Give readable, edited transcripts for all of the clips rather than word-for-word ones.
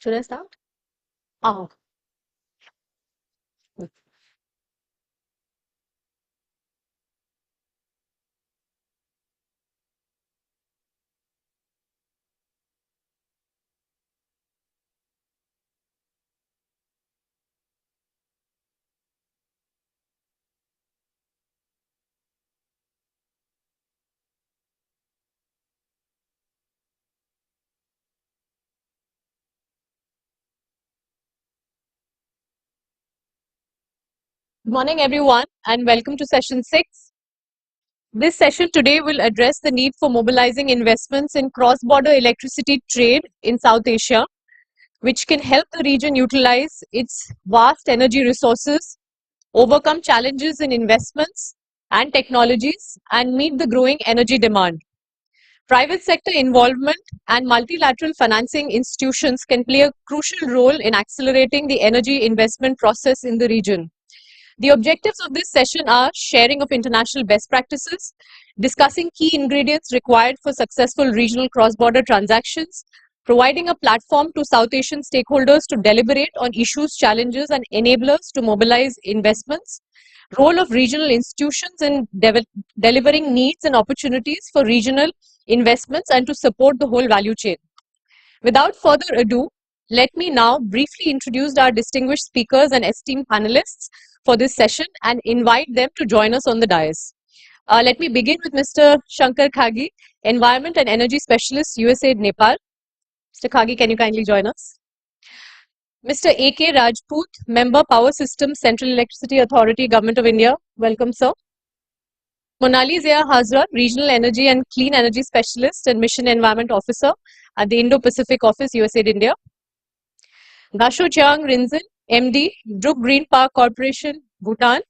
Should I start? Oh. Good morning, everyone, and welcome to session 6. This session today will address the need for mobilizing investments in cross-border electricity trade in South Asia, which can help the region utilize its vast energy resources, overcome challenges in investments and technologies, and meet the growing energy demand. Private sector involvement and multilateral financing institutions can play a crucial role in accelerating the energy investment process in the region. The objectives of this session are sharing of international best practices, discussing key ingredients required for successful regional cross-border transactions, providing a platform to South Asian stakeholders to deliberate on issues, challenges, and enablers to mobilize investments, role of regional institutions in delivering needs and opportunities for regional investments, and to support the whole value chain. Without further ado, let me now briefly introduce our distinguished speakers and esteemed panelists for this session and invite them to join us on the dais. Let me begin with Mr. Shankar Khagi, Environment and Energy Specialist, USAID Nepal. Mr. Khagi, can you kindly join us? Mr. A.K. Rajput, Member Power Systems, Central Electricity Authority, Government of India. Welcome, sir. Monali Zia Hazra, Regional Energy and Clean Energy Specialist and Mission Environment Officer at the Indo-Pacific Office, USAID India. Gasho Chiang Rinzin, MD, Druk Green Park Corporation, Bhutan.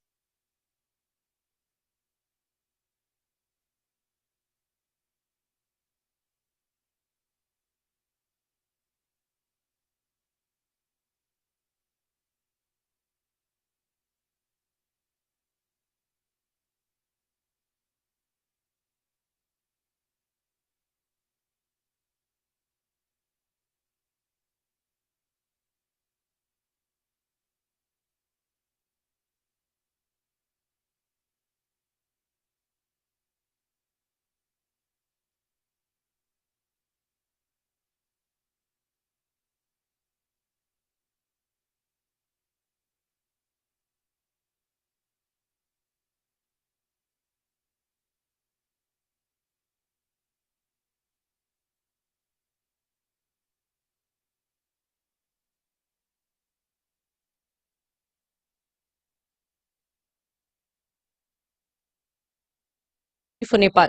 For Nepal.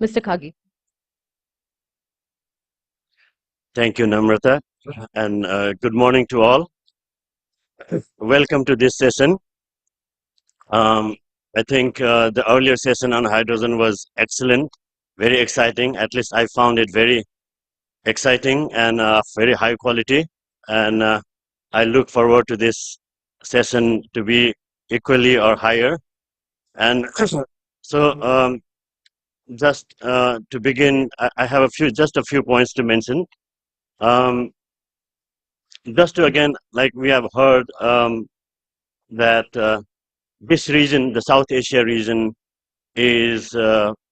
Mr. Khagi. Thank you, Namrata, and good morning to all. Welcome to this session. I think the earlier session on hydrogen was excellent, very exciting. At least I found it very exciting and very high quality. And I look forward to this session to be equally or higher. And so, just to begin, I have just a few points to mention. Just to again, like we have heard that this region, the South Asia region, is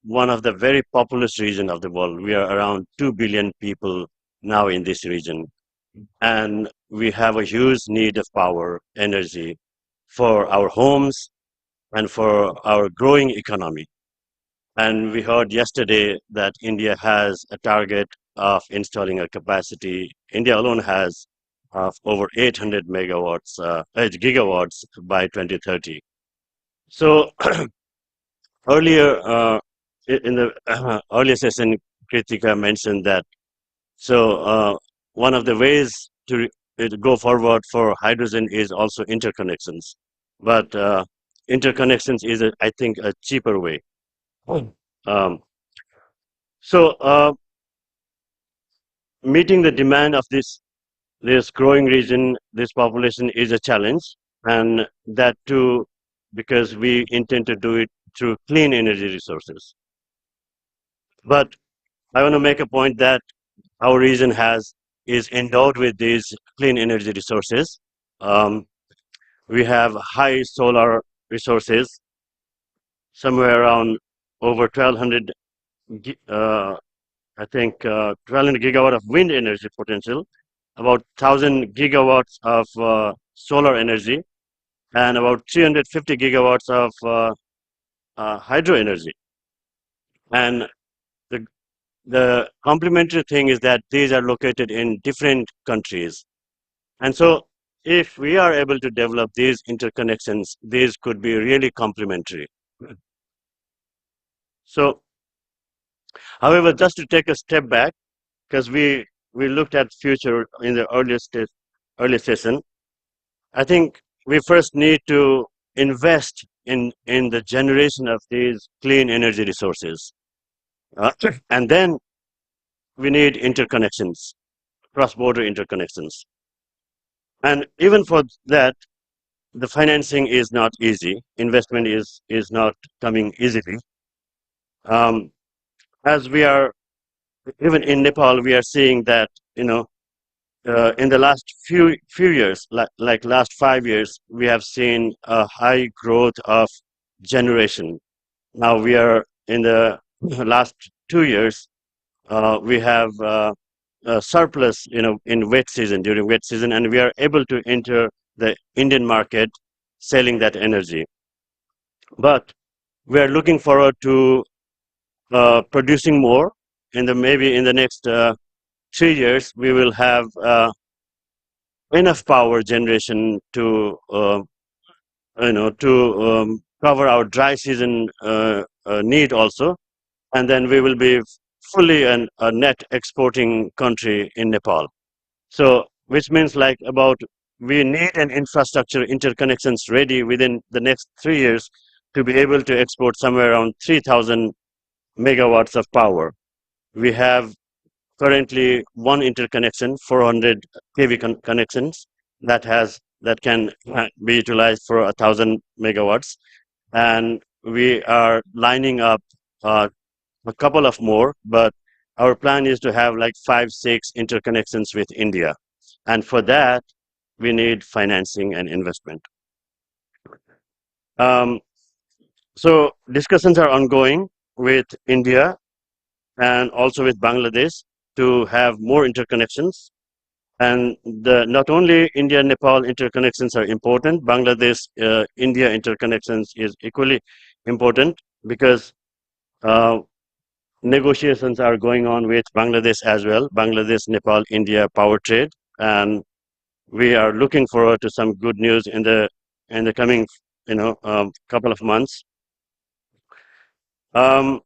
one of the very populous region of the world. We are around 2 billion people now in this region. And we have a huge need of power, energy for our homes and for our growing economy. And we heard yesterday that India has a target of installing a capacity. India alone has of over 800 gigawatts by 2030. So earlier in the earlier session, Kritika mentioned that. So one of the ways to go forward for hydrogen is also interconnections. But interconnections is, I think, a cheaper way. Um, so meeting the demand of this growing region, this population is a challenge, and that too because we intend to do it through clean energy resources. But I want to make a point that our region has is endowed with these clean energy resources. Um, we have high solar resources, somewhere around over 1200, I think, 1200 gigawatt of wind energy potential, about 1000 gigawatts of solar energy, and about 350 gigawatts of hydro energy. And the the complementary thing is that these are located in different countries. And so if we are able to develop these interconnections, these could be really complementary. So, however, just to take a step back, because we looked at future in the early session, I think we first need to invest in the generation of these clean energy resources. Uh, and then we need interconnections, cross-border interconnections. And even for that, the financing is not easy. Investment is not coming easily. Um, as we are, even in Nepal, we are seeing that, in the last few years, like last 5 years, we have seen a high growth of generation. Now we are in the last 2 years, we have a surplus, in wet season, during wet season, and we are able to enter the Indian market selling that energy. But we are looking forward to producing more. Maybe in the next 3 years, we will have enough power generation to cover our dry season need also, and then we will be fully a net exporting country in Nepal. So, which means like about we need an infrastructure interconnections ready within the next 3 years to be able to export somewhere around 3,000 megawatts of power. We have currently one interconnection, 400 kV connections that can be utilized for 1,000 megawatts, and we are lining up uh, a couple of more, but our plan is to have like 5, 6 interconnections with India. And for that, we need financing and investment. Um, so discussions are ongoing with India and also with Bangladesh to have more interconnections. And not only India Nepal interconnections are important, Bangladesh India interconnections is equally important, because uh, negotiations are going on with Bangladesh as well, Bangladesh, Nepal, India power trade, and we are looking forward to some good news in the coming couple of months. Um,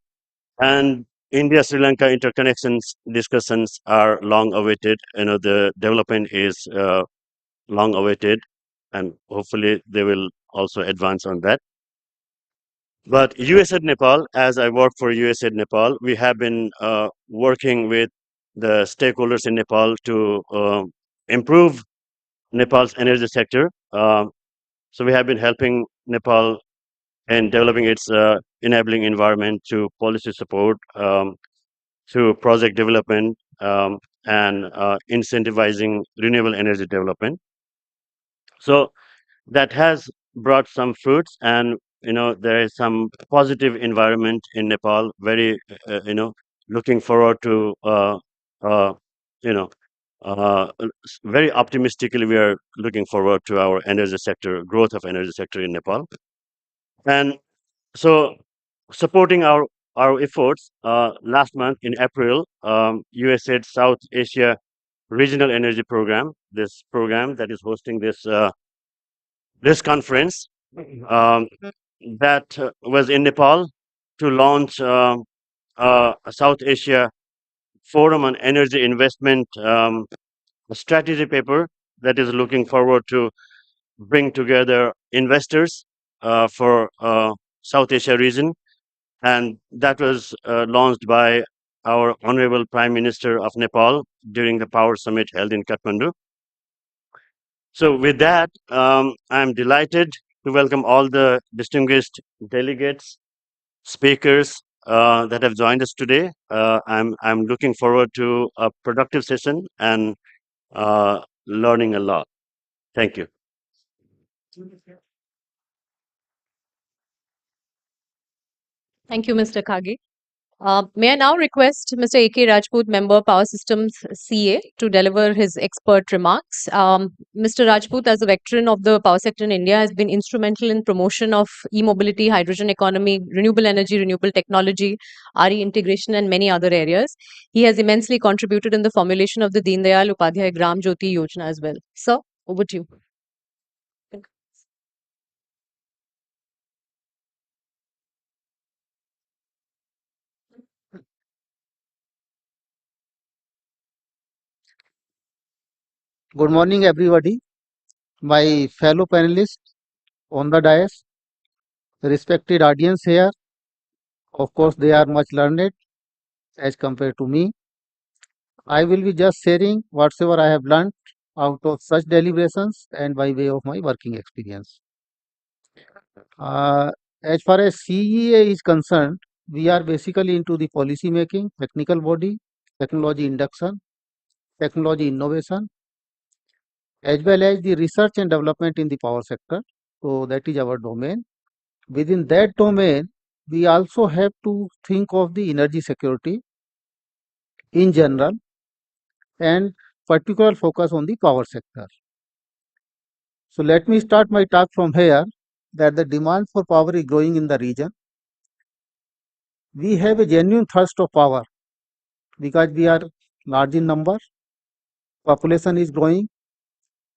and India Sri Lanka interconnections discussions are long awaited. The development is long awaited, and hopefully they will also advance on that. But USAID Nepal, as I work for USAID Nepal, we have been working with the stakeholders in Nepal to improve Nepal's energy sector. So we have been helping Nepal in developing its enabling environment through policy support, through project development, and incentivizing renewable energy development. So that has brought some fruits, and there is some positive environment in Nepal. Very looking forward to uh, you know very optimistically we are looking forward to our energy sector growth of energy sector in Nepal. And so supporting our efforts, last month in April, USAID South Asia Regional Energy Program, this program that is hosting this conference, um, that was in Nepal to launch a South Asia Forum on Energy Investment, a strategy paper that is looking forward to bring together investors for South Asia region, and that was launched by our Honorable Prime Minister of Nepal during the Power Summit held in Kathmandu. So with that, I'm delighted to welcome all the distinguished delegates, speakers, that have joined us today. I'm looking forward to a productive session and learning a lot. Thank you. Thank you, Mr. Kage. May I now request Mr. A.K. Rajput, Member Power Systems CA, to deliver his expert remarks. Mr. Rajput, as a veteran of the power sector in India, has been instrumental in promotion of e-mobility, hydrogen economy, renewable energy, renewable technology, RE integration, and many other areas. He has immensely contributed in the formulation of the Deen Dayal Upadhyay Gram Jyoti Yojana as well. Sir, over to you. Good morning, everybody. My fellow panelists on the dais, respected audience here. Of course, they are much learned as compared to me. I will be just sharing whatsoever I have learned out of such deliberations and by way of my working experience. As far as CEA is concerned, we are basically into the policy making, technical body, technology induction, technology innovation, as well as the research and development in the power sector. So that is our domain. Within that domain, we also have to think of the energy security in general and particular focus on the power sector. So let me start my talk from here that the demand for power is growing in the region. We have a genuine thirst of power because we are large in number, population is growing,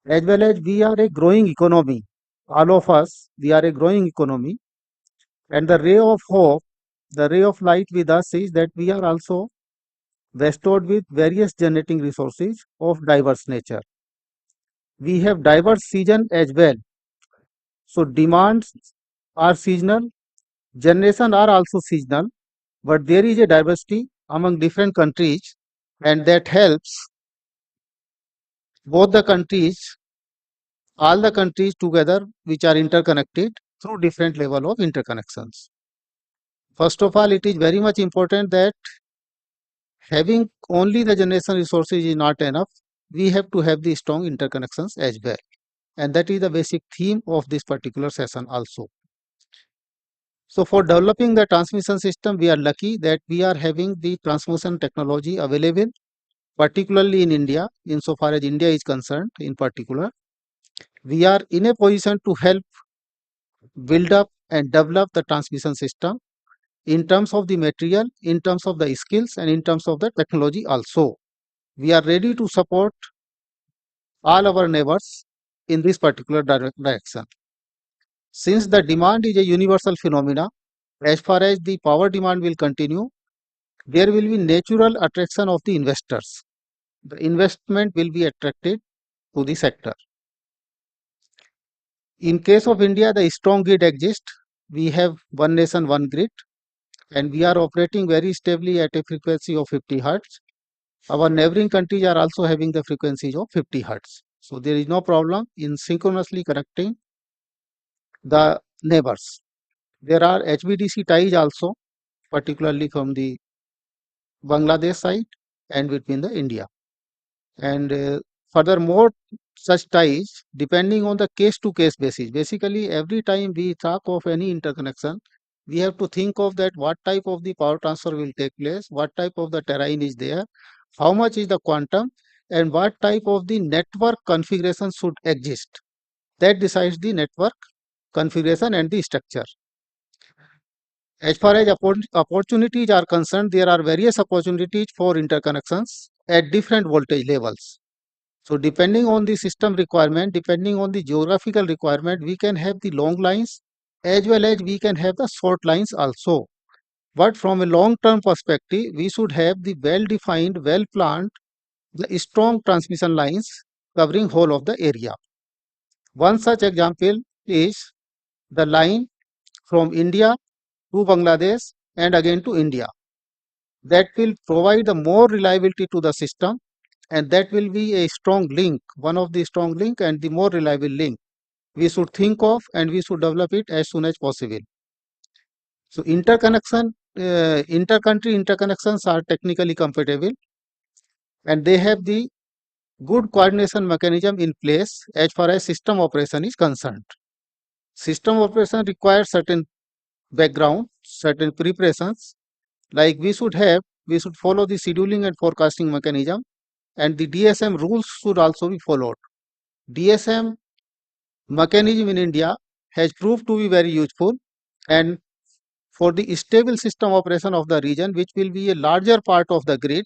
as well as we are a growing economy. All of us, we are a growing economy, and the ray of hope, the ray of light with us is that we are also bestowed with various generating resources of diverse nature. We have diverse season as well. So demands are seasonal, generation are also seasonal, but there is a diversity among different countries, and that helps both the countries, all the countries together, which are interconnected through different level of interconnections. First of all, it is very much important that having only the generation resources is not enough. We have to have the strong interconnections as well. And that is the basic theme of this particular session also. So for developing the transmission system, we are lucky that we are having the transmission technology available, particularly in India, insofar as India is concerned in particular. We are in a position to help build up and develop the transmission system in terms of the material, in terms of the skills, and in terms of the technology also. We are ready to support all our neighbors in this particular direction. Since the demand is a universal phenomena, as far as the power demand will continue, there will be natural attraction of the investors. The investment will be attracted to the sector. In case of India, the strong grid exists. We have one nation, one grid, and we are operating very stably at a frequency of 50 hertz. Our neighboring countries are also having the frequencies of 50 hertz. So there is no problem in synchronously connecting the neighbors. There are HVDC ties also, particularly from the Bangladesh side and between the India. And furthermore, such ties, depending on the case-to-case basis, basically every time we talk of any interconnection, we have to think of that what type of the power transfer will take place, what type of the terrain is there, how much is the quantum, and what type of the network configuration should exist. That decides the network configuration and the structure. As far as opportunities are concerned, there are various opportunities for interconnections at different voltage levels. So depending on the system requirement, depending on the geographical requirement, we can have the long lines as well as we can have the short lines also. But from a long-term perspective, we should have the well-defined, well-planned, the strong transmission lines covering whole of the area. One such example is the line from India to Bangladesh and again to India. That will provide the more reliability to the system, and that will be a strong link, one of the strong link and the more reliable link we should think of, and we should develop it as soon as possible. So interconnection inter-country interconnections are technically compatible and they have the good coordination mechanism in place as far as system operation is concerned. System operation requires certain background, certain preparations, like we should follow the scheduling and forecasting mechanism, and the DSM rules should also be followed. DSM mechanism in India has proved to be very useful, and for the stable system operation of the region, which will be a larger part of the grid,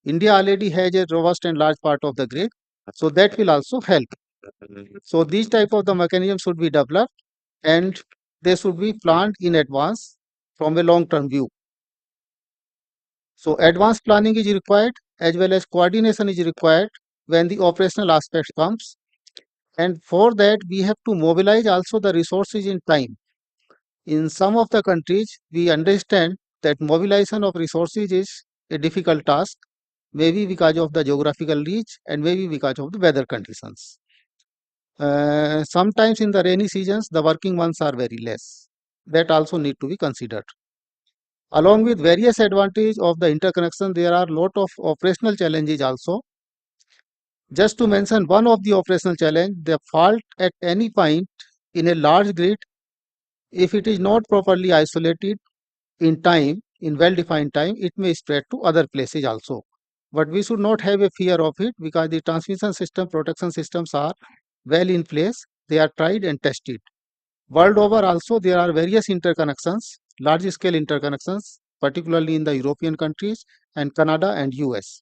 India already has a robust and large part of the grid, so that will also help. So these type of the mechanism should be developed and they should be planned in advance from a long-term view. So advanced planning is required as well as coordination is required when the operational aspect comes. And for that, we have to mobilize also the resources in time. In some of the countries, we understand that mobilization of resources is a difficult task, maybe because of the geographical reach and maybe because of the weather conditions. Sometimes in the rainy seasons, the working months are very less. That also need to be considered. Along with various advantages of the interconnection, there are lot of operational challenges also. Just to mention one of the operational challenge, the fault at any point in a large grid, if it is not properly isolated in time, in well-defined time, it may spread to other places also. But we should not have a fear of it because the transmission system, protection systems are well in place. They are tried and tested. World over also, there are various interconnections, large-scale interconnections, particularly in the European countries and Canada and US.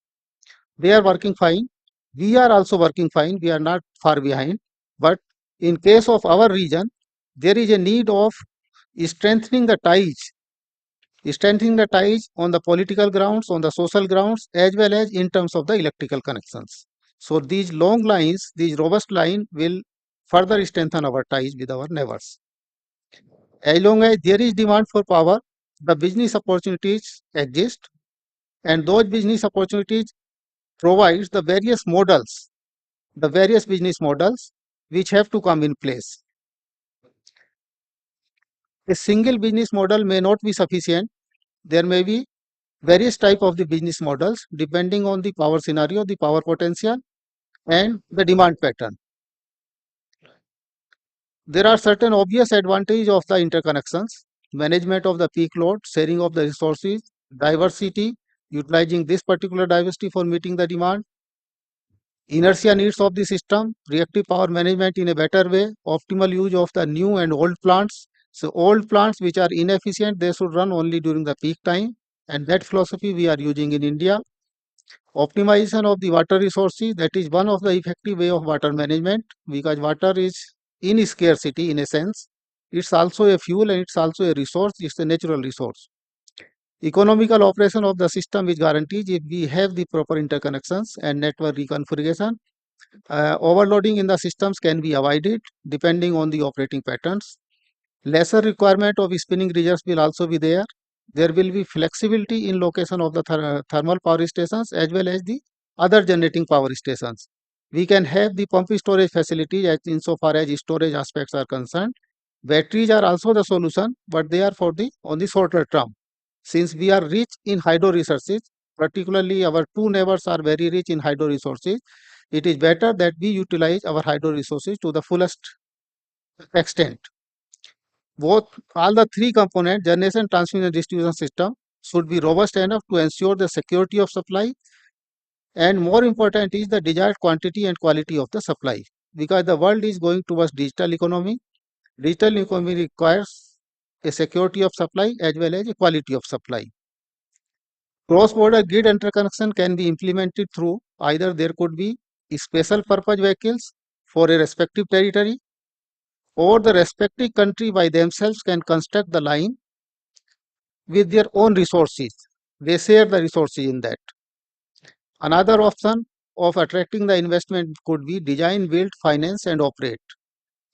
They are working fine. We are also working fine. We are not far behind. But in case of our region, there is a need of strengthening the ties on the political grounds, on the social grounds, as well as in terms of the electrical connections. So these long lines, these robust line will further strengthen our ties with our neighbors. As long as there is demand for power, the business opportunities exist, and those business opportunities provides the various business models which have to come in place. A single business model may not be sufficient. There may be various type of the business models depending on the power scenario, the power potential, and the demand pattern. There are certain obvious advantages of the interconnections: management of the peak load, sharing of the resources, diversity, utilizing this particular diversity for meeting the demand, inertia needs of the system, reactive power management in a better way, optimal use of the new and old plants. So old plants which are inefficient, they should run only during the peak time, and that philosophy we are using in India. Optimization of the water resources, that is one of the effective way of water management, because water is in scarcity in a sense. It's also a fuel and it's also a resource, it's a natural resource. Economical operation of the system is guaranteed if we have the proper interconnections and network reconfiguration. Overloading in the systems can be avoided depending on the operating patterns. Lesser requirement of spinning reserves will also be there. There will be flexibility in location of the thermal power stations as well as the other generating power stations. We can have the pump storage facility as insofar as storage aspects are concerned. Batteries are also the solution, but they are for the on the shorter term. Since we are rich in hydro resources, particularly our two neighbors are very rich in hydro resources, it is better that we utilize our hydro resources to the fullest extent. All the three components, generation, transmission, and distribution system, should be robust enough to ensure the security of supply, and more important is the desired quantity and quality of the supply, because the world is going towards digital economy. Digital economy requires a security of supply as well as a quality of supply. Cross-border grid interconnection can be implemented through either there could be special purpose vehicles for a respective territory, or the respective country by themselves can construct the line with their own resources. They share the resources in that. Another option of attracting the investment could be design, build, finance, and operate.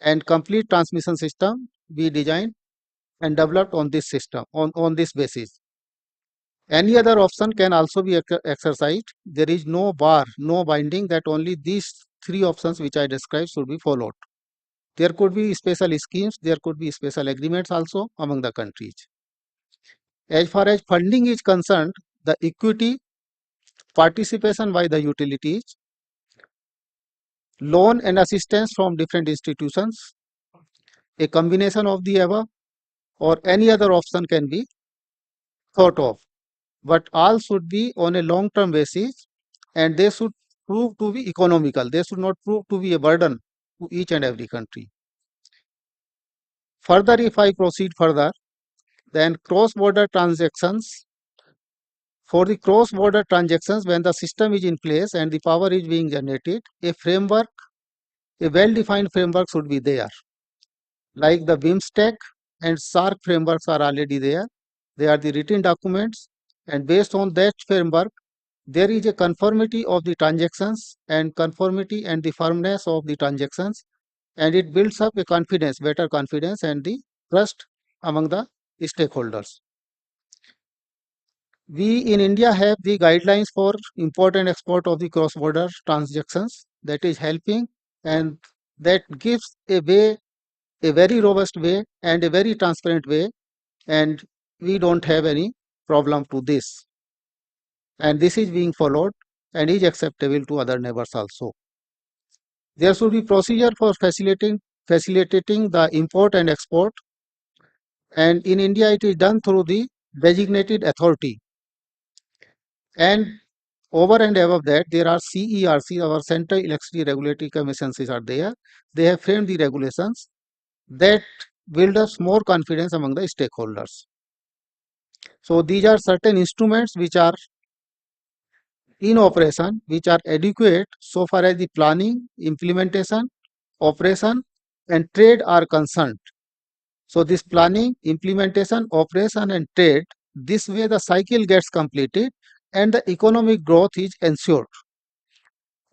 And complete transmission system be designed and developed on this system, on this basis. Any other option can also be exercised. There is no bar, no binding that only these three options which I described should be followed. There could be special schemes, there could be special agreements also among the countries. As far as funding is concerned, the equity, participation by the utilities, loan and assistance from different institutions, a combination of the above, or any other option can be thought of. But all should be on a long-term basis, and they should prove to be economical. They should not prove to be a burden to each and every country. Further, if I proceed further, then cross-border transactions. For the cross-border transactions, when the system is in place and the power is being generated, a framework, a well-defined framework should be there. Like the BIMSTEC and SAREP frameworks are already there. They are the written documents, and based on that framework, there is a conformity of the transactions and conformity and the firmness of the transactions, and it builds up a confidence, better confidence and the trust among the stakeholders. We in India have the guidelines for import and export of the cross-border transactions that is helping, and that gives a way, a very robust way and a very transparent way, and we don't have any problem to this. And this is being followed and is acceptable to other neighbors also. There should be procedure for facilitating the import and export, and in India it is done through the designated authority. And over and above that, there are CERC, our Central Electricity Regulatory Commissions are there. They have framed the regulations that build us more confidence among the stakeholders. So these are certain instruments which are in operation, which are adequate so far as the planning, implementation, operation, and trade are concerned. So this planning, implementation, operation, and trade, this way the cycle gets completed and the economic growth is ensured.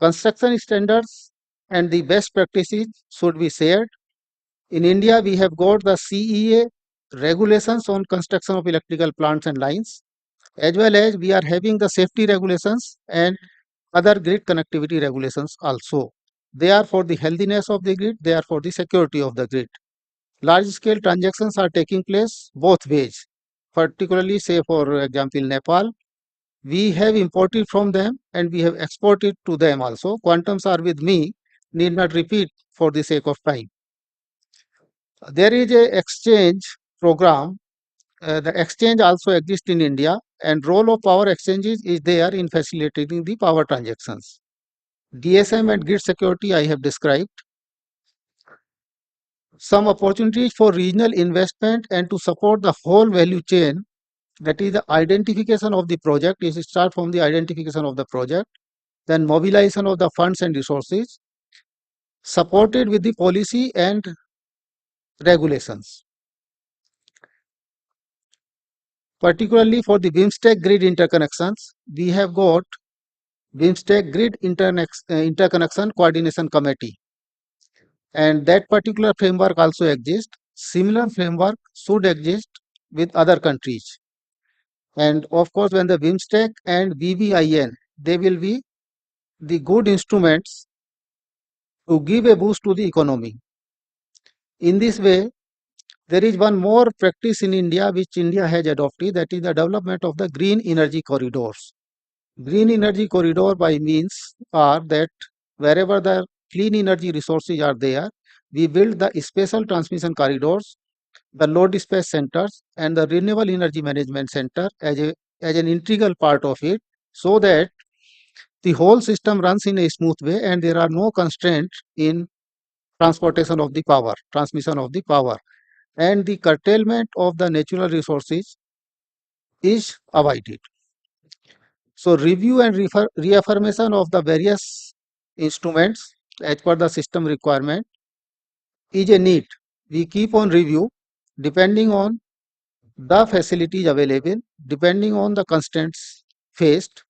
Construction standards and the best practices should be shared. In India, we have got the CEA regulations on construction of electrical plants and lines, as well as we are having the safety regulations and other grid connectivity regulations also. They are for the healthiness of the grid, they are for the security of the grid. Large scale transactions are taking place both ways, particularly say for example Nepal. We have imported from them and we have exported to them also. Quantums are with me, need not repeat for the sake of time. There is a exchange program. The exchange also exists in India, and role of power exchanges is there in facilitating the power transactions. DSM and grid security I have described. Some opportunities for regional investment and to support the whole value chain, that is the identification of the project, is start from the identification of the project, then mobilization of the funds and resources, supported with the policy and regulations. Particularly for the BIMSTEC grid interconnections, we have got BIMSTEC Grid Interconnection Coordination Committee, and that particular framework also exists. Similar framework should exist with other countries. And of course, when the BIMSTEC and BBIN, they will be the good instruments to give a boost to the economy. In this way, there is one more practice in India which India has adopted, that is the development of the green energy corridors. Green energy corridor by means are that wherever the clean energy resources are there, we build the special transmission corridors, the load dispatch centers, and the renewable energy management center as an integral part of it, so that the whole system runs in a smooth way and there are no constraints in transportation of the power, transmission of the power, and the curtailment of the natural resources is avoided. So review and reaffirmation of the various instruments as per the system requirement is a need. We keep on review depending on the facilities available, depending on the constraints faced.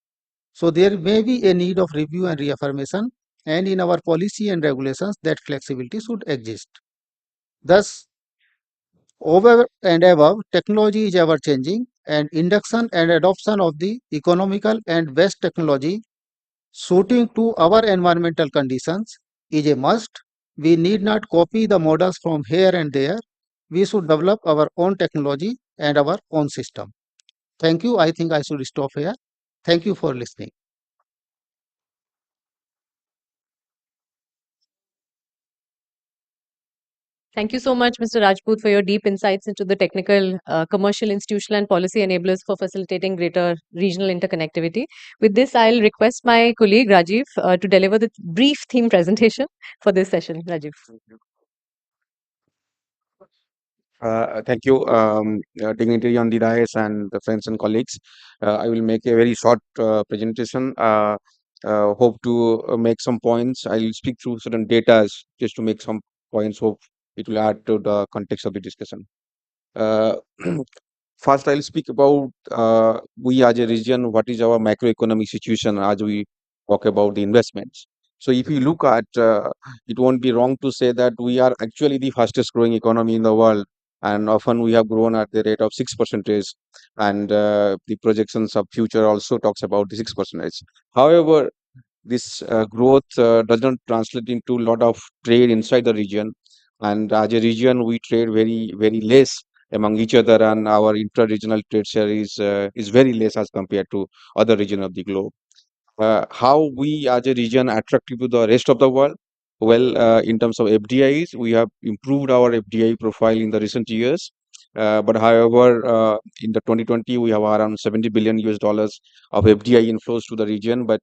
So there may be a need of review and reaffirmation, and in our policy and regulations that flexibility should exist. Thus, over and above, technology is ever changing, and induction and adoption of the economical and best technology suiting to our environmental conditions is a must. We need not copy the models from here and there. We should develop our own technology and our own system. Thank you. I think I should stop here. Thank you for listening. Thank you so much, Mr. Rajput, for your deep insights into the technical, commercial, institutional, and policy enablers for facilitating greater regional interconnectivity. With this, I'll request my colleague Rajiv to deliver the brief theme presentation for this session. Rajiv. Thank you, dignitary on the dais and the friends and colleagues. I will make a very short presentation. Hope to make some points. I will speak through certain data just to make some points. Hope it will add to the context of the discussion. Uh, First, I'll speak about we as a region, what is our macroeconomic situation as we talk about the investments. So, if you look at, it won't be wrong to say that we are actually the fastest growing economy in the world, and often we have grown at the rate of 6%, and the projections of future also talks about the 6%. However, this growth does not translate into a lot of trade inside the region, and as a region, we trade very less among each other, and our intra-regional trade share is very less as compared to other region of the globe. How we as a region attractive to the rest of the world? Well, in terms of FDIs, we have improved our FDI profile in the recent years. But however, in the 2020, we have around 70 billion US dollars of FDI inflows to the region. But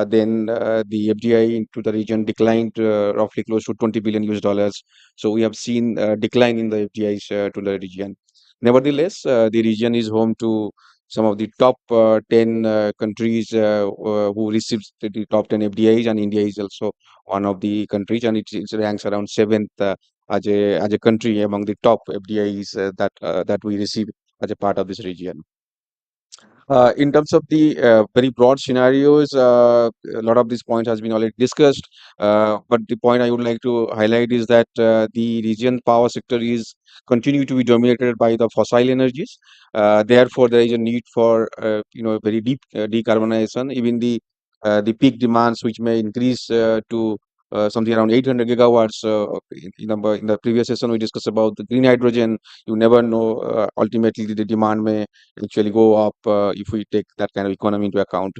then the FDI into the region declined roughly close to 20 billion US dollars. So we have seen decline in the FDIs to the region. Nevertheless, the region is home to some of the top 10 countries who receives the top 10 FDIs, and India is also one of the countries, and it ranks around seventh as a country among the top FDIs that we receive as a part of this region. In terms of the very broad scenarios, a lot of these points has been already discussed. But the point I would like to highlight is that the region power sector is continue to be dominated by the fossil energies. Therefore, there is a need for very deep decarbonization. Even the peak demands, which may increase to something around 800 gigawatts. In the previous session, we discussed about the green hydrogen. You never know. Ultimately, the demand may actually go up if we take that kind of economy into account.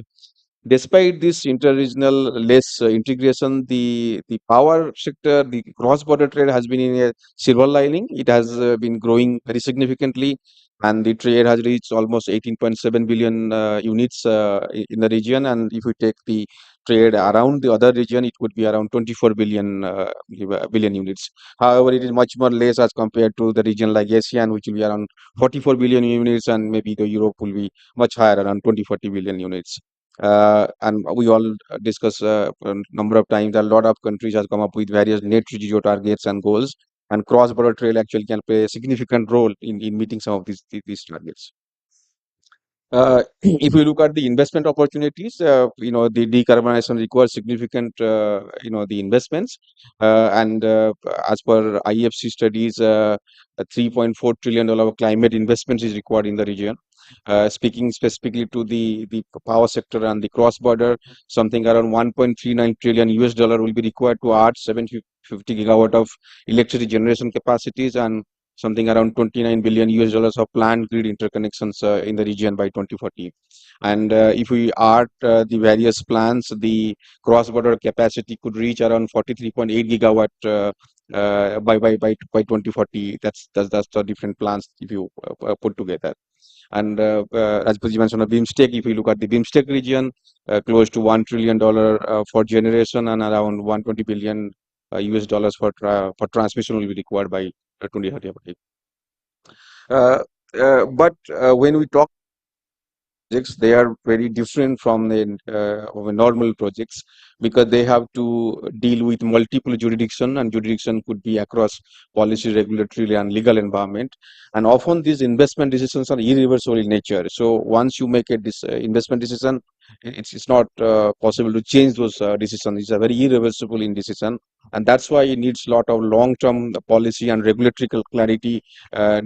Despite this interregional less integration, the power sector, the cross-border trade has been in a silver lining. It has been growing very significantly, and the trade has reached almost 18.7 billion units in the region. And if we take the trade around the other region, it would be around 24 billion units. However, it is much more less as compared to the region like ASEAN, which will be around 44 billion units, and maybe the Europe will be much higher, around 40 billion units. And we all discuss a number of times that a lot of countries have come up with various net zero targets and goals, and cross-border trade actually can play a significant role in meeting some of these targets. If we look at the investment opportunities, the decarbonization requires significant, the investments. And as per IFC studies, a $3.4 trillion of climate investments is required in the region. Speaking specifically to the power sector and the cross-border, something around 1.39 trillion US dollar will be required to add 750 gigawatt of electricity generation capacities, and something around 29 billion US dollars of planned grid interconnections in the region by 2040. And if we add the various plans, the cross-border capacity could reach around 43.8 gigawatt by 2040. That's the different plans if you put together. And as Pujji mentioned, a BIMSTEC, if you look at the BIMSTEC region, close to $1 trillion for generation, and around 120 billion US dollars for transmission will be required by 2030. But when we talk projects, they are very different from the of a normal projects, because they have to deal with multiple jurisdiction, and jurisdiction could be across policy, regulatory, and legal environment. And often these investment decisions are irreversible in nature. So once you make a investment decision, it's not possible to change those decisions. It's a very irreversible in decision, and that's why it needs a lot of long-term policy and regulatory clarity,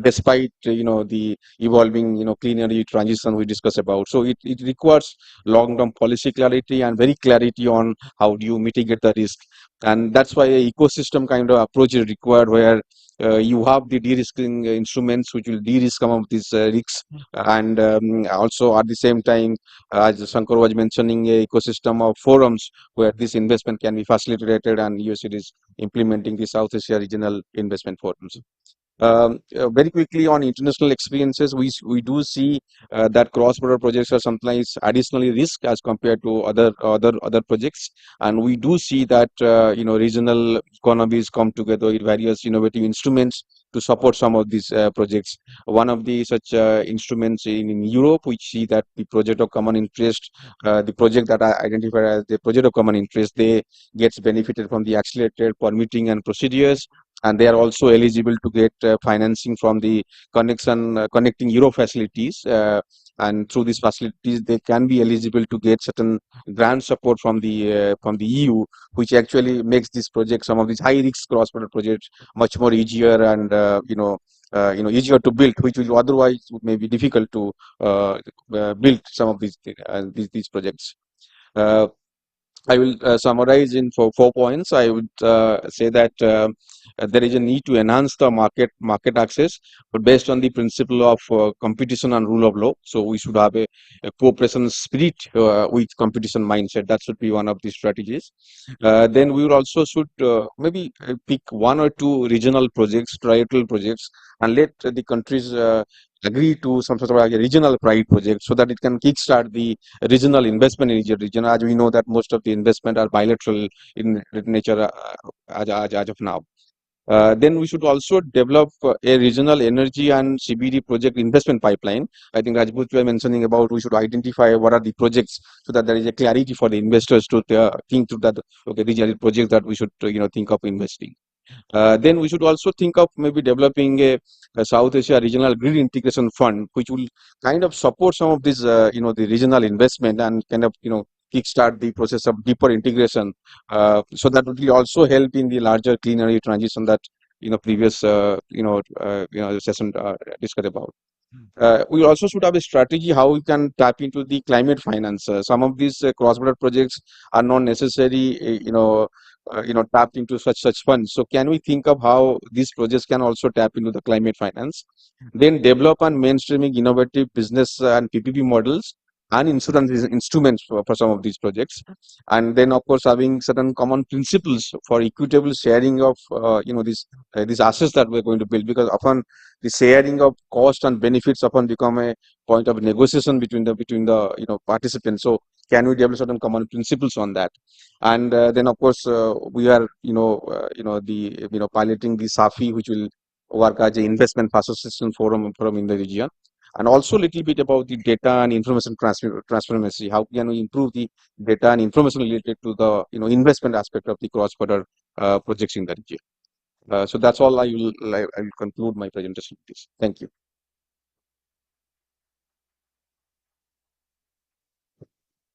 despite the evolving clean energy transition we discussed about. So it requires long-term policy clarity and very clarity on how do you mitigate the risk, and that's why an ecosystem kind of approach is required, where you have the de-risking instruments which will de-risk some of these risks, and also at the same time, as Shankar was mentioning, a ecosystem of forums where this investment can be facilitated, and USAID is implementing the South Asia Regional Investment Forums. Very quickly on international experiences, we do see that cross-border projects are sometimes additionally risk as compared to other projects, and we do see that regional economies come together with various innovative instruments to support some of these projects. One of the such instruments in Europe, we see that the project of common interest, the project that I identified as the project of common interest, they gets benefited from the accelerated permitting and procedures, and they are also eligible to get financing from the connecting Euro facilities, and through these facilities they can be eligible to get certain grant support from the EU, which actually makes this project, some of these high risk cross border projects, much more easier and easier to build, which will otherwise may be difficult to build some of these projects. I will summarize in four points. I would say that there is a need to enhance the market access, but based on the principle of competition and rule of law. So we should have a cooperation spirit with competition mindset. That should be one of the strategies. Then we will also should maybe pick one or two regional projects, trilateral projects, and let the countries agree to some sort of like a regional pride project so that it can kickstart the regional investment in each region. As we know that most of the investment are bilateral in nature as of now. Then we should also develop a regional energy and CBD project investment pipeline. I think Rajput was mentioning about we should identify what are the projects so that there is a clarity for the investors to think through that. Okay, these are the projects that we should think of investing. Then we should also think of maybe developing a South Asia Regional Grid Integration Fund, which will kind of support some of this, the regional investment and kind of, kickstart the process of deeper integration. So that will also help in the larger clean energy transition that, previous, session discussed about. We also should have a strategy how we can tap into the climate finance. Some of these cross-border projects are not necessarily, tapped into such funds. So can we think of how these projects can also tap into the climate finance? Then develop and mainstreaming innovative business and PPP models and insurance instruments for some of these projects, and then of course having certain common principles for equitable sharing of these assets that we're going to build, because often the sharing of cost and benefits often become a point of negotiation between the participants. So can we develop certain common principles on that? And then of course we are piloting the SAFI, which will work as an investment association forum in the region, and also a little bit about the data and information transparency. How can we improve the data and information related to the investment aspect of the cross-border projects in the region? So that's all. I will conclude my presentation with this. Thank you.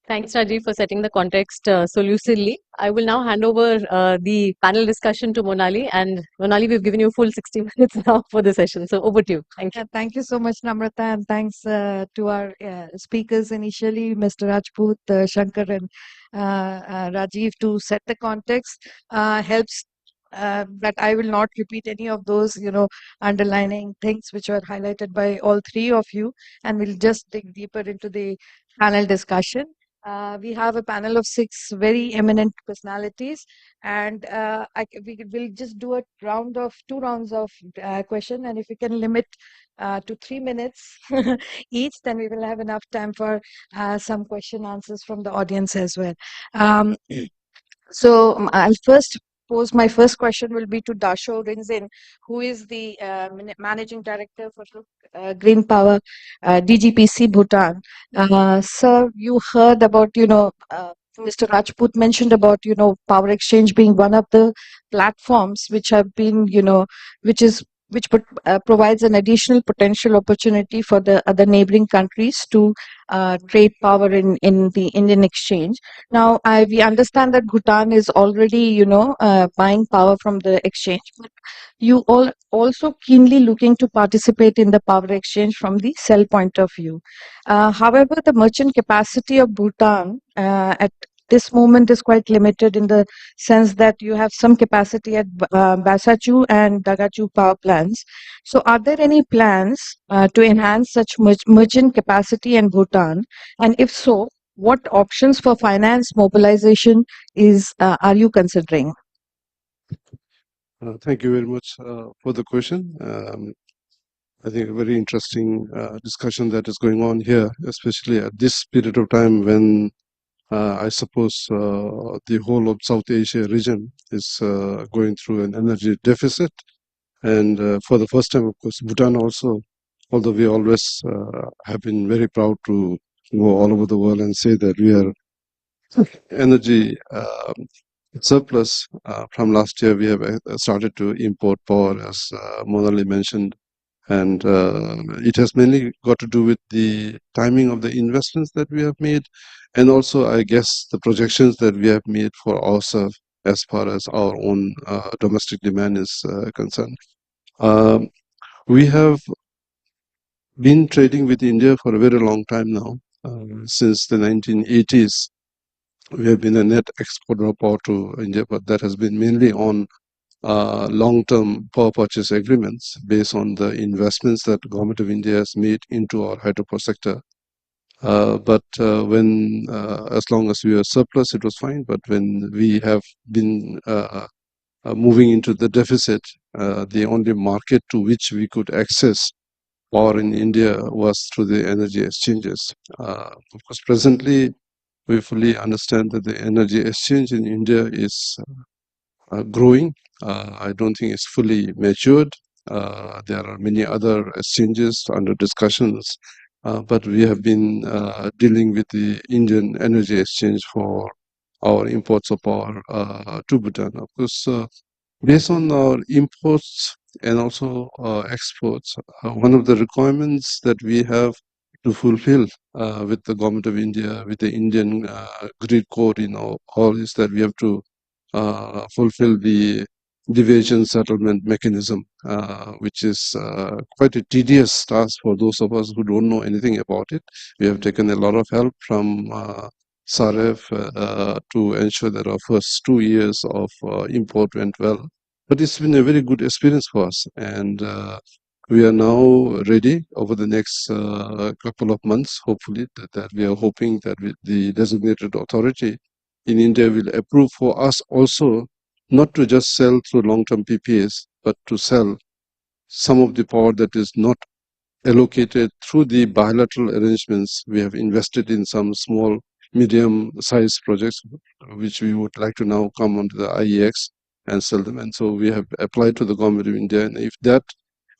Thanks, Rajiv, for setting the context so lucidly. I will now hand over the panel discussion to Monali. And Monali, we've given you a full 60 minutes now for the session. So over to you. Thank you. Thank you so much, Namrata, and thanks to our speakers initially, Mr. Rajput, Shankar, and Rajiv, to set the context. Helps that I will not repeat any of those, underlining things which were highlighted by all three of you, and we'll just dig deeper into the panel discussion. We have a panel of 6 very eminent personalities, and we will just do 2 rounds of question, and if we can limit to 3 minutes each, then we will have enough time for some question answers from the audience as well. So I'll first pose my first question will be to Dasho Rinzin, who is the Managing Director for Green Power DGPC Bhutan. Sir, you heard about, Mr. Rajput mentioned about, Power Exchange being one of the platforms which have been, which provides an additional potential opportunity for the other neighboring countries to trade power in the Indian exchange. Now, we understand that Bhutan is already, buying power from the exchange. But you all also keenly looking to participate in the power exchange from the cell point of view. However, the merchant capacity of Bhutan at this moment is quite limited in the sense that you have some capacity at Basachu and Dagachu power plants. So are there any plans to enhance such merchant capacity in Bhutan? And if so, what options for finance mobilization are you considering? Thank you very much for the question. I think a very interesting discussion that is going on here, especially at this period of time when I suppose the whole of South Asia region is going through an energy deficit. And for the first time, of course, Bhutan also, although we always have been very proud to go all over the world and say that we are energy surplus. From last year, we have started to import power, as Monali mentioned, and it has mainly got to do with the timing of the investments that we have made, and also, I guess, the projections that we have made for ourselves as far as our own domestic demand is concerned. We have been trading with India for a very long time now. Since the 1980s, we have been a net exporter of power to India, but that has been mainly on long-term power purchase agreements based on the investments that the government of India has made into our hydropower sector. But when, as long as we were surplus, it was fine. But when we have been moving into the deficit, the only market to which we could access power in India was through the energy exchanges. Of course, presently, we fully understand that the energy exchange in India is growing. I don't think it's fully matured. There are many other exchanges under discussions, but we have been dealing with the Indian Energy Exchange for our imports of power to Bhutan. Of course, based on our imports and also exports, one of the requirements that we have to fulfill with the government of India, with the Indian grid code, all is that we have to fulfill the deviation settlement mechanism, which is quite a tedious task for those of us who don't know anything about it. We have taken a lot of help from SAREP to ensure that our first 2 years of import went well. But it's been a very good experience for us, and we are now ready over the next couple of months, hopefully, that we are hoping that the designated authority in India will approve for us also not to just sell through long-term PPAs, but to sell some of the power that is not allocated through the bilateral arrangements. We have invested in some small, medium-sized projects, which we would like to now come onto the IEX and sell them. And so we have applied to the government of India, and if that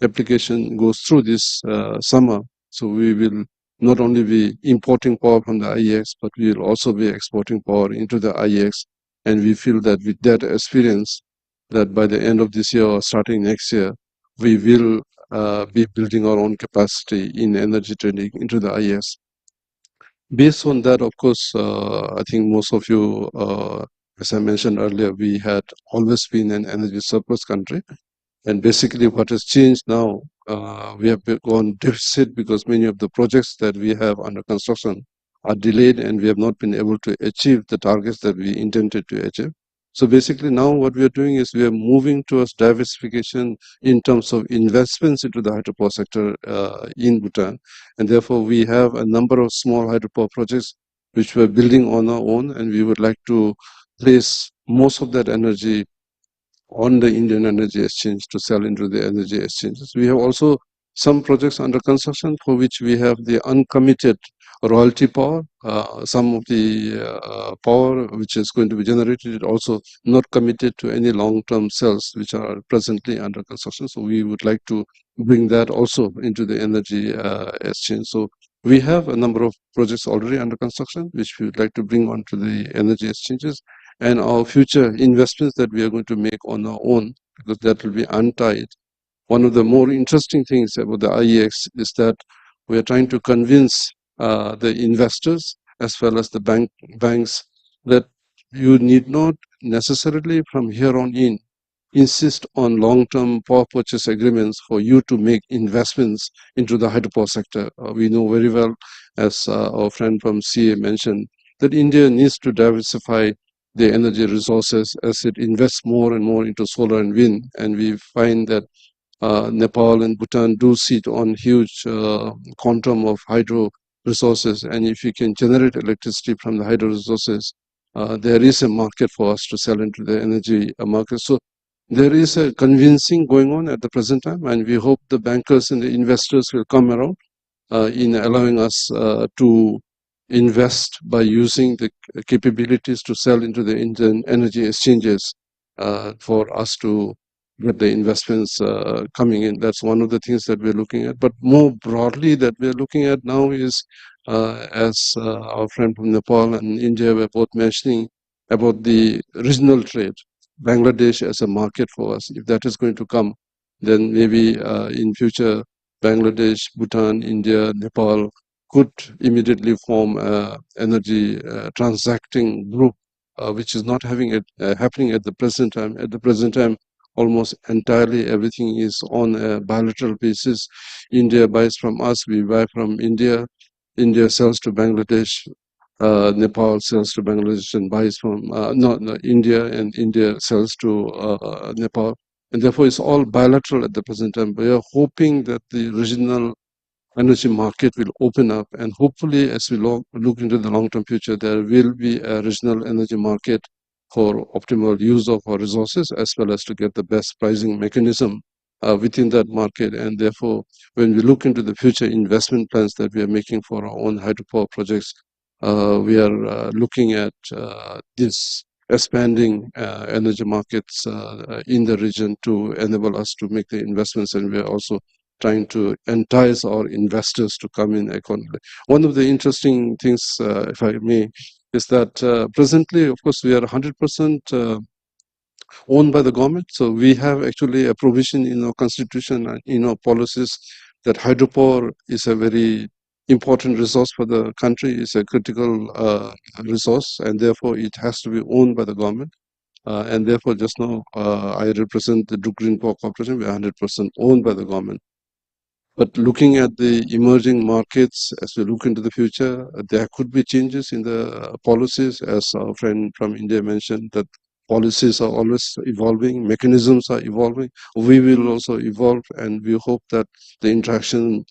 application goes through this summer, so we will not only be importing power from the IEX, but we will also be exporting power into the IEX. And we feel that with that experience, that by the end of this year or starting next year, we will be building our own capacity in energy trading into the IEX. Based on that, of course, I think most of you, as I mentioned earlier, we had always been an energy surplus country. And basically what has changed now, we have gone deficit because many of the projects that we have under construction are delayed, and we have not been able to achieve the targets that we intended to achieve. So basically now what we are doing is we are moving towards diversification in terms of investments into the hydropower sector in Bhutan. And therefore we have a number of small hydropower projects which we are building on our own, and we would like to place most of that energy on the Indian Energy Exchange to sell into the energy exchanges. We have also some projects under construction for which we have the uncommitted royalty power. Some of the power which is going to be generated also not committed to any long-term sales which are presently under construction. So we would like to bring that also into the energy exchange. So we have a number of projects already under construction which we would like to bring onto the energy exchanges, and our future investments that we are going to make on our own, because that will be untied. One of the more interesting things about the IEX is that we are trying to convince the investors as well as the banks that you need not necessarily from here on in insist on long-term power purchase agreements for you to make investments into the hydropower sector. We know very well, as our friend from CA mentioned, that India needs to diversify the energy resources as it invests more and more into solar and wind. And we find that Nepal and Bhutan do sit on huge quantum of hydro resources. And if you can generate electricity from the hydro resources, there is a market for us to sell into the energy market. So there is a convincing going on at the present time, and we hope the bankers and the investors will come around in allowing us to invest by using the capabilities to sell into the Indian energy exchanges for us to get the investments coming in. That's one of the things that we're looking at. But more broadly, that we're looking at now is, as our friend from Nepal and India were both mentioning, about the regional trade. Bangladesh as a market for us. If that is going to come, then maybe in future Bangladesh, Bhutan, India, Nepal could immediately form an energy transacting group, which is not having it happening at the present time. At the present time, almost entirely everything is on a bilateral basis. India buys from us, we buy from India. India sells to Bangladesh. Nepal sells to Bangladesh and buys from no, India, and India sells to Nepal. And therefore, it's all bilateral at the present time. We are hoping that the regional energy market will open up, and hopefully, as we look into the long-term future, there will be a regional energy market for optimal use of our resources, as well as to get the best pricing mechanism within that market. And therefore, when we look into the future investment plans that we are making for our own hydropower projects, we are looking at this expanding energy markets in the region to enable us to make the investments, and we are also trying to entice our investors to come in economically. One of the interesting things, if I may, is that presently, of course, we are 100% owned by the government. So we have actually a provision in our constitution and in our policies that hydropower is a very important resource for the country. It's a critical resource, and therefore it has to be owned by the government. And therefore, just now, I represent the Green Power Corporation. We are 100% owned by the government. But looking at the emerging markets as we look into the future, there could be changes in the policies, as our friend from India mentioned, that policies are always evolving, mechanisms are evolving. We will also evolve, and we hope that the interaction,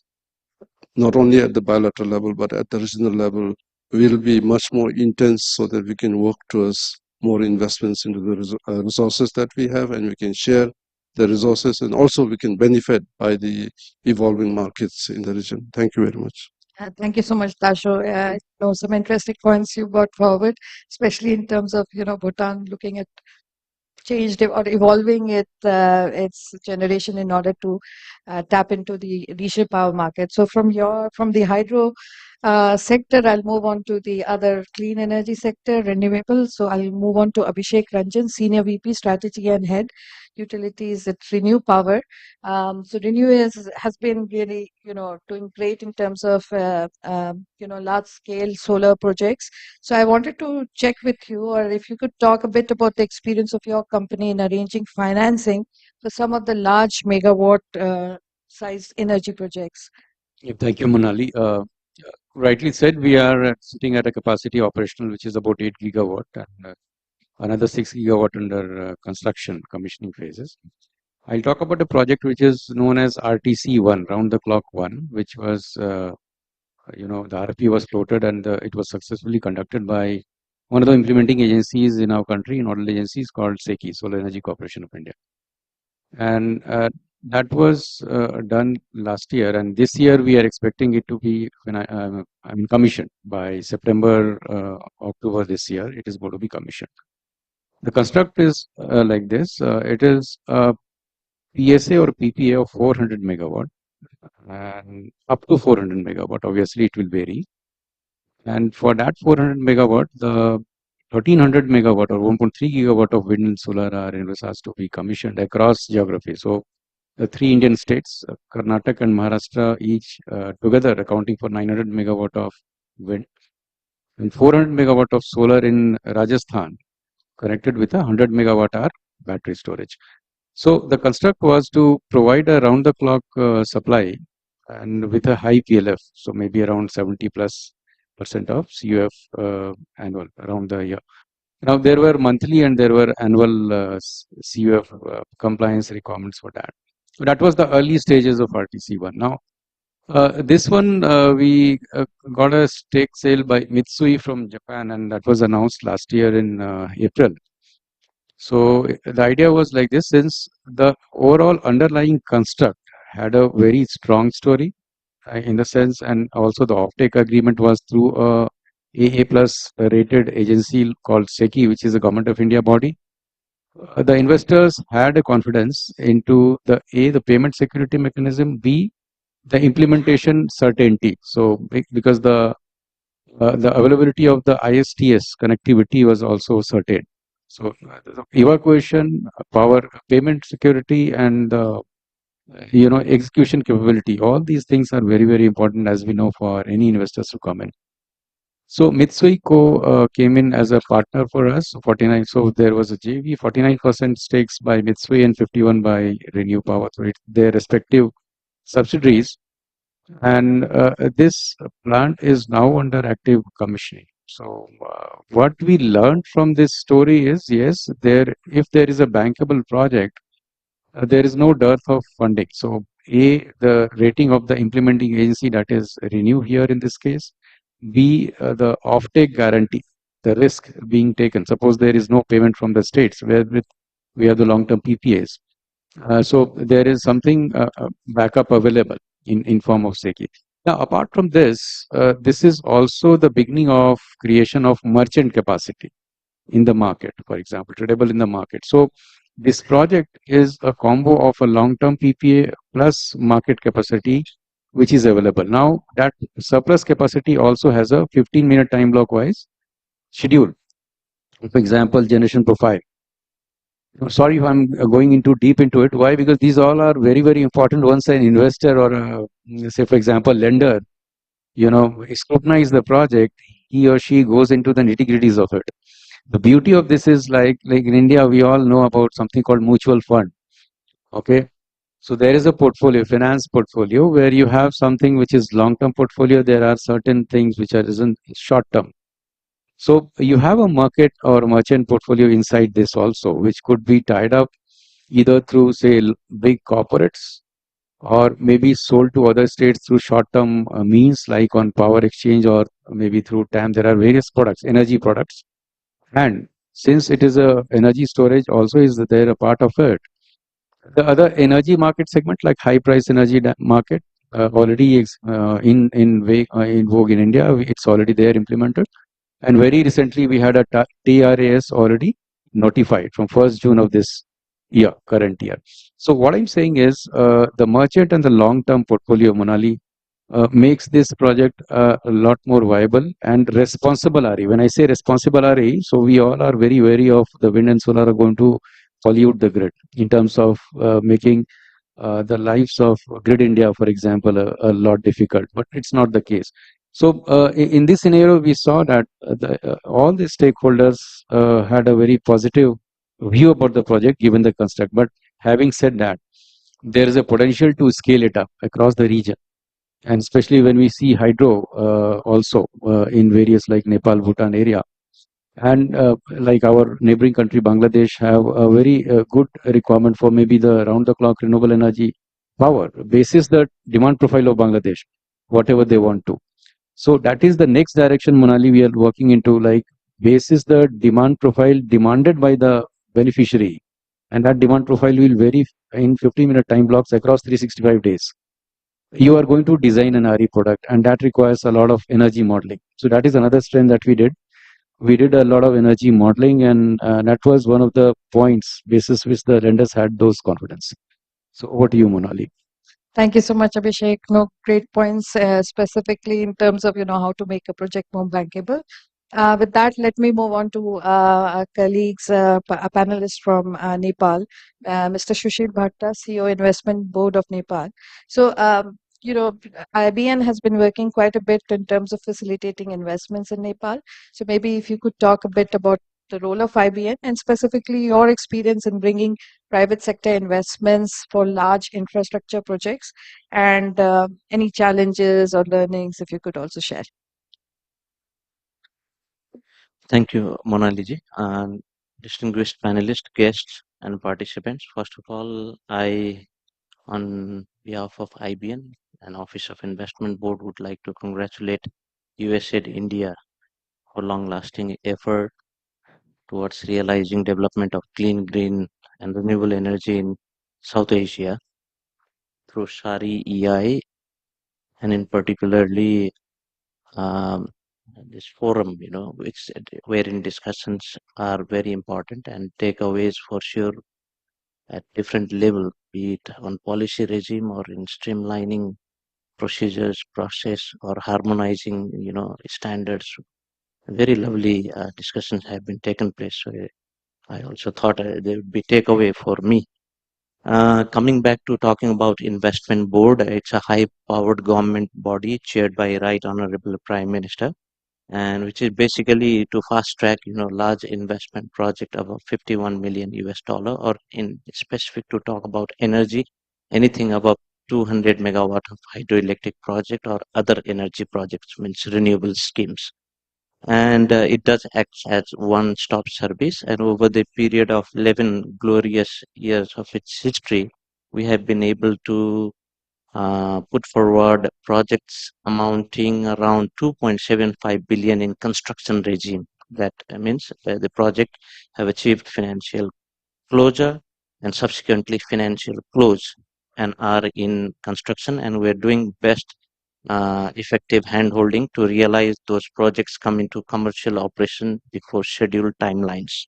not only at the bilateral level, but at the regional level, will be much more intense so that we can work towards more investments into the resources that we have, and we can share the resources, and also we can benefit by the evolving markets in the region. Thank you very much. Thank you so much, Dasho. Some interesting points you brought forward, especially in terms of Bhutan looking at changed or evolving its generation in order to tap into the regional power market. So from the hydro sector, I'll move on to the other clean energy sector, renewable. So I'll move on to Abhishek Ranjan, Senior VP Strategy and Head Utilities at Renew Power. So Renew has been really doing great in terms of large scale solar projects. So I wanted to check with you, or if you could talk a bit about the experience of your company in arranging financing for some of the large megawatt sized energy projects. Thank you, Monali. Rightly said, we are sitting at a capacity operational which is about 8 gigawatt and another 6 gigawatt under construction commissioning phases. I'll talk about a project which is known as RTC1, round the clock 1, which was the RFP was floated and it was successfully conducted by one of the implementing agencies in our country, nodal agencies called SECI, Solar Energy Corporation of India. And that was done last year, and this year we are expecting it to be commissioned by September, October this year. It is going to be commissioned. The construct is like this. It is a PSA or PPA of 400 megawatt and up to 400 megawatt. Obviously, it will vary. And for that 400 megawatt, the 1300 megawatt or 1.3 gigawatt of wind and solar are envisaged to be commissioned across geography. So the 3 Indian states, Karnataka and Maharashtra, each together accounting for 900 megawatt of wind and 400 megawatt of solar in Rajasthan, connected with a 100 megawatt hour battery storage. So the construct was to provide a round-the-clock supply and with a high PLF, so maybe around 70 plus of CUF annual around the year. Now, there were monthly and there were annual CUF compliance requirements for that. That was the early stages of RTC1. Now, this one, we got a stake sale by Mitsui from Japan, and that was announced last year in April. So the idea was like this: since the overall underlying construct had a very strong story in the sense, and also the offtake agreement was through a AA plus rated agency called SECI, which is a Government of India body. The investors had a confidence into the payment security mechanism, B, the implementation certainty. So because the availability of the ISTS connectivity was also certain. So the evacuation, power, payment security, and execution capability. All these things are very, very important, as we know, for any investors to come in. So Mitsui Co came in as a partner for us. 49. So there was a JV, 49% stakes by Mitsui and 51 by Renew Power. So their respective subsidiaries. And this plant is now under active commissioning. So what we learned from this story is, yes, if there is a bankable project, there is no dearth of funding. So the rating of the implementing agency, that is Renew here in this case. B, the offtake guarantee, the risk being taken. Suppose there is no payment from the states, where we have the long-term PPAs. So there is something backup available in form of SECI. Now, apart from this, this is also the beginning of creation of merchant capacity in the market, for example, tradable in the market. So this project is a combo of a long-term PPA plus market capacity, which is available. Now, that surplus capacity also has a 15-minute time block-wise schedule. For example, generation profile. Sorry if I'm going into deep into it. Why? Because these all are very, very important. Once an investor or say, for example, lender, scrutinize the project, he or she goes into the nitty-gritties of it. The beauty of this is like in India, we all know about something called mutual fund. Okay. So there is a portfolio, finance portfolio, where you have something which is long-term portfolio. There are certain things which are isn't short-term. So you have a market or merchant portfolio inside this also, which could be tied up either through, say, big corporates, or maybe sold to other states through short-term means like on power exchange, or maybe through TAM. There are various products, energy products. And since it is a energy storage also is there a part of it. The other energy market segment, like high price energy market, already is in vogue in India. It's already there implemented. And very recently, we had a TRAS already notified from 1st June of this year, current year. So what I'm saying is the merchant and the long-term portfolio, Monali, makes this project a lot more viable and responsible RE. When I say responsible RE, so we all are very wary of the wind and solar are going to pollute the grid in terms of making the lives of Grid India, for example, a lot difficult. But it's not the case. So in this scenario, we saw that all the stakeholders had a very positive view about the project given the construct. But having said that, there is a potential to scale it up across the region. And especially when we see hydro also in various like Nepal, Bhutan area. And like our neighboring country, Bangladesh, have a very good requirement for maybe the round-the-clock renewable energy power, basis the demand profile of Bangladesh, whatever they want to. So that is the next direction, Monali, we are working into, like basis the demand profile demanded by the beneficiary. And that demand profile will vary in 15-minute time blocks across 365 days. You are going to design an RE product, and that requires a lot of energy modeling. So that is another strength that we did. We did a lot of energy modeling, and that was one of the points basis which the lenders had those confidence. So over to you, Monali. Thank you so much, Abhishek. No, great points, specifically in terms of how to make a project more bankable. With that, let me move on to our colleagues, a panelist from Nepal, Mr. Sushil Bhatta, CEO, Investment Board of Nepal. So, IBN has been working quite a bit in terms of facilitating investments in Nepal. So maybe if you could talk a bit about the role of IBN and specifically your experience in bringing private sector investments for large infrastructure projects, and any challenges or learnings, if you could also share. Thank you, Monaliji, and distinguished panelists, guests, and participants. First of all, I, on behalf of IBN and Office of Investment Board, would like to congratulate USAID India for long-lasting effort towards realizing development of clean, green, and renewable energy in South Asia through SAREI, and in particularly um, this forum, which wherein discussions are very important and takeaways for sure at different level, be it on policy regime or in streamlining procedures, process, or harmonizing, standards. Very lovely discussions have been taken place. So I also thought there would be takeaway for me. Coming back to talking about investment board, it's a high-powered government body chaired by Right Honorable Prime Minister, and which is basically to fast track, large investment project above 51 million US dollar, or in specific to talk about energy, anything above 200 megawatt of hydroelectric project or other energy projects, means renewable schemes. And it does act as one-stop service. And over the period of 11 glorious years of its history, we have been able to put forward projects amounting around 2.75 billion in construction regime. That means the project have achieved financial closure and subsequently financial close and are in construction, and we're doing best effective handholding to realize those projects come into commercial operation before scheduled timelines.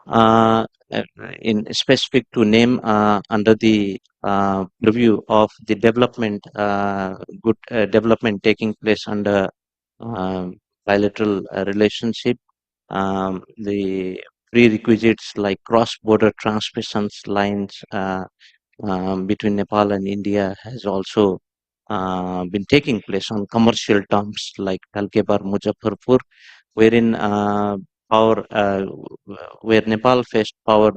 uh, uh, in specific to name under the review of the development, good development taking place under bilateral relationship, the prerequisites like cross-border transmissions lines between Nepal and India has also been taking place on commercial terms like Talkebar Muzaffarpur, wherein power where Nepal faced power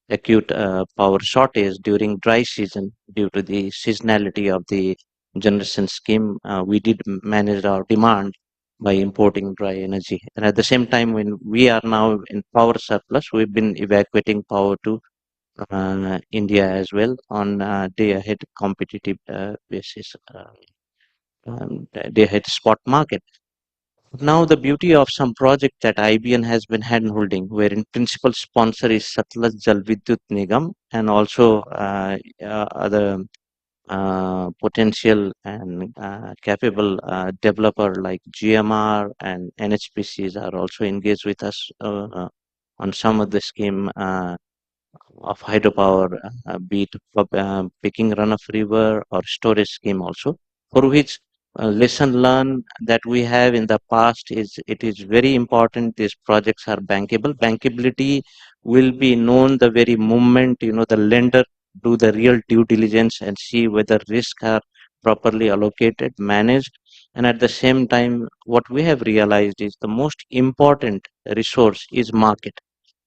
acute power shortage during dry season due to the seasonality of the generation scheme. We did manage our demand by importing dry energy, and at the same time, when we are now in power surplus, we've been evacuating power to India as well on day ahead competitive basis, day ahead spot market. Now, the beauty of some project that IBN has been handholding, wherein principal sponsor is Satluj Jal Vidyut Nigam, and also other potential and capable developer like GMR and NHPCs are also engaged with us on some of the scheme of hydropower, be it picking run-off river or storage scheme also, for which lesson learned that we have in the past is it is very important these projects are bankable. Bankability will be known the very moment, the lender do the real due diligence and see whether risks are properly allocated, managed. And at the same time, what we have realized is the most important resource is market.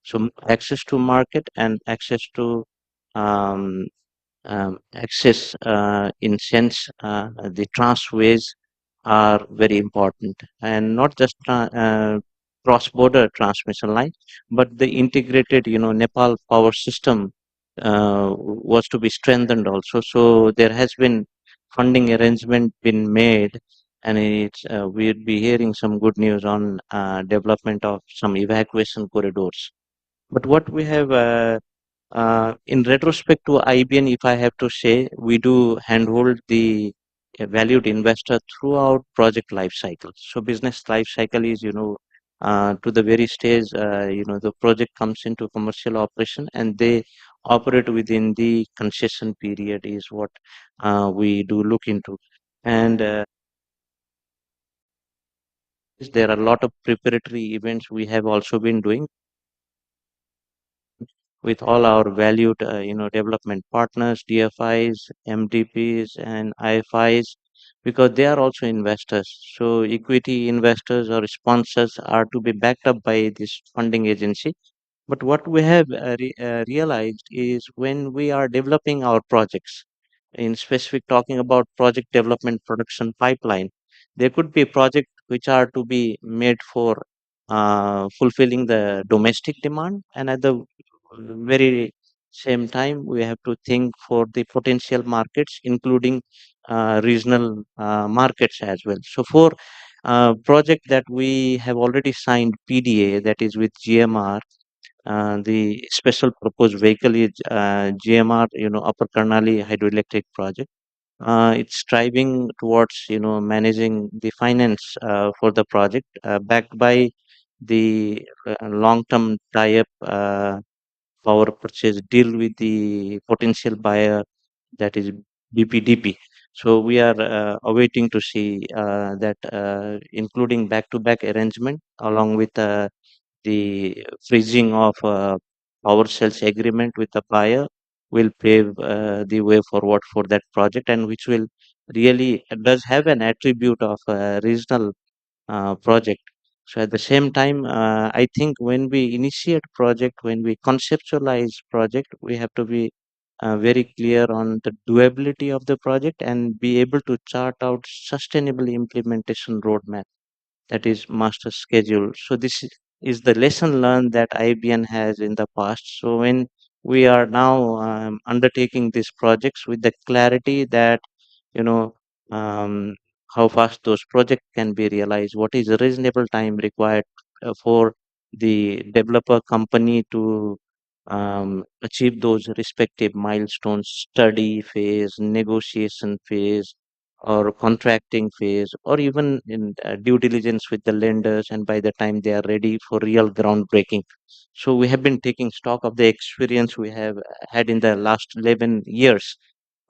So access to market and access to um, access in sense the transways are very important, and not just cross-border transmission line, but the integrated, Nepal power system was to be strengthened also. So there has been funding arrangement been made, and it's we'll be hearing some good news on development of some evacuation corridors. But what we have, in retrospect to IBN, if I have to say, we do handhold the valued investor throughout project life cycle. So business life cycle is, to the very stage, the project comes into commercial operation and they operate within the concession period is what we do look into. And there are a lot of preparatory events we have also been doing with all our valued, development partners, DFIs, MDPs, and IFIs, because they are also investors. So equity investors or sponsors are to be backed up by this funding agency. But what we have realized is when we are developing our projects, in specific talking about project development production pipeline, there could be a project which are to be made for fulfilling the domestic demand, and at the very same time we have to think for the potential markets, including regional markets as well. So for project that we have already signed PDA, that is with GMR, the special proposed vehicle is GMR, Upper Karnali hydroelectric project. It's striving towards, managing the finance for the project, backed by the long-term tie-up power purchase deal with the potential buyer, that is BPDP. So we are awaiting to see that, including back-to-back arrangement along with the freezing of power sales agreement with the buyer will pave the way forward for that project, and which will really does have an attribute of regional project. So at the same time, I think when we initiate project, when we conceptualize project, we have to be very clear on the doability of the project and be able to chart out sustainable implementation roadmap, that is master schedule. So this is the lesson learned that IBN has in the past. So when we are now undertaking these projects with the clarity that, you know, um, how fast those projects can be realized, what is the reasonable time required for the developer company to achieve those respective milestones, study phase, negotiation phase, or contracting phase, or even in due diligence with the lenders, and by the time they are ready for real groundbreaking. So we have been taking stock of the experience we have had in the last 11 years.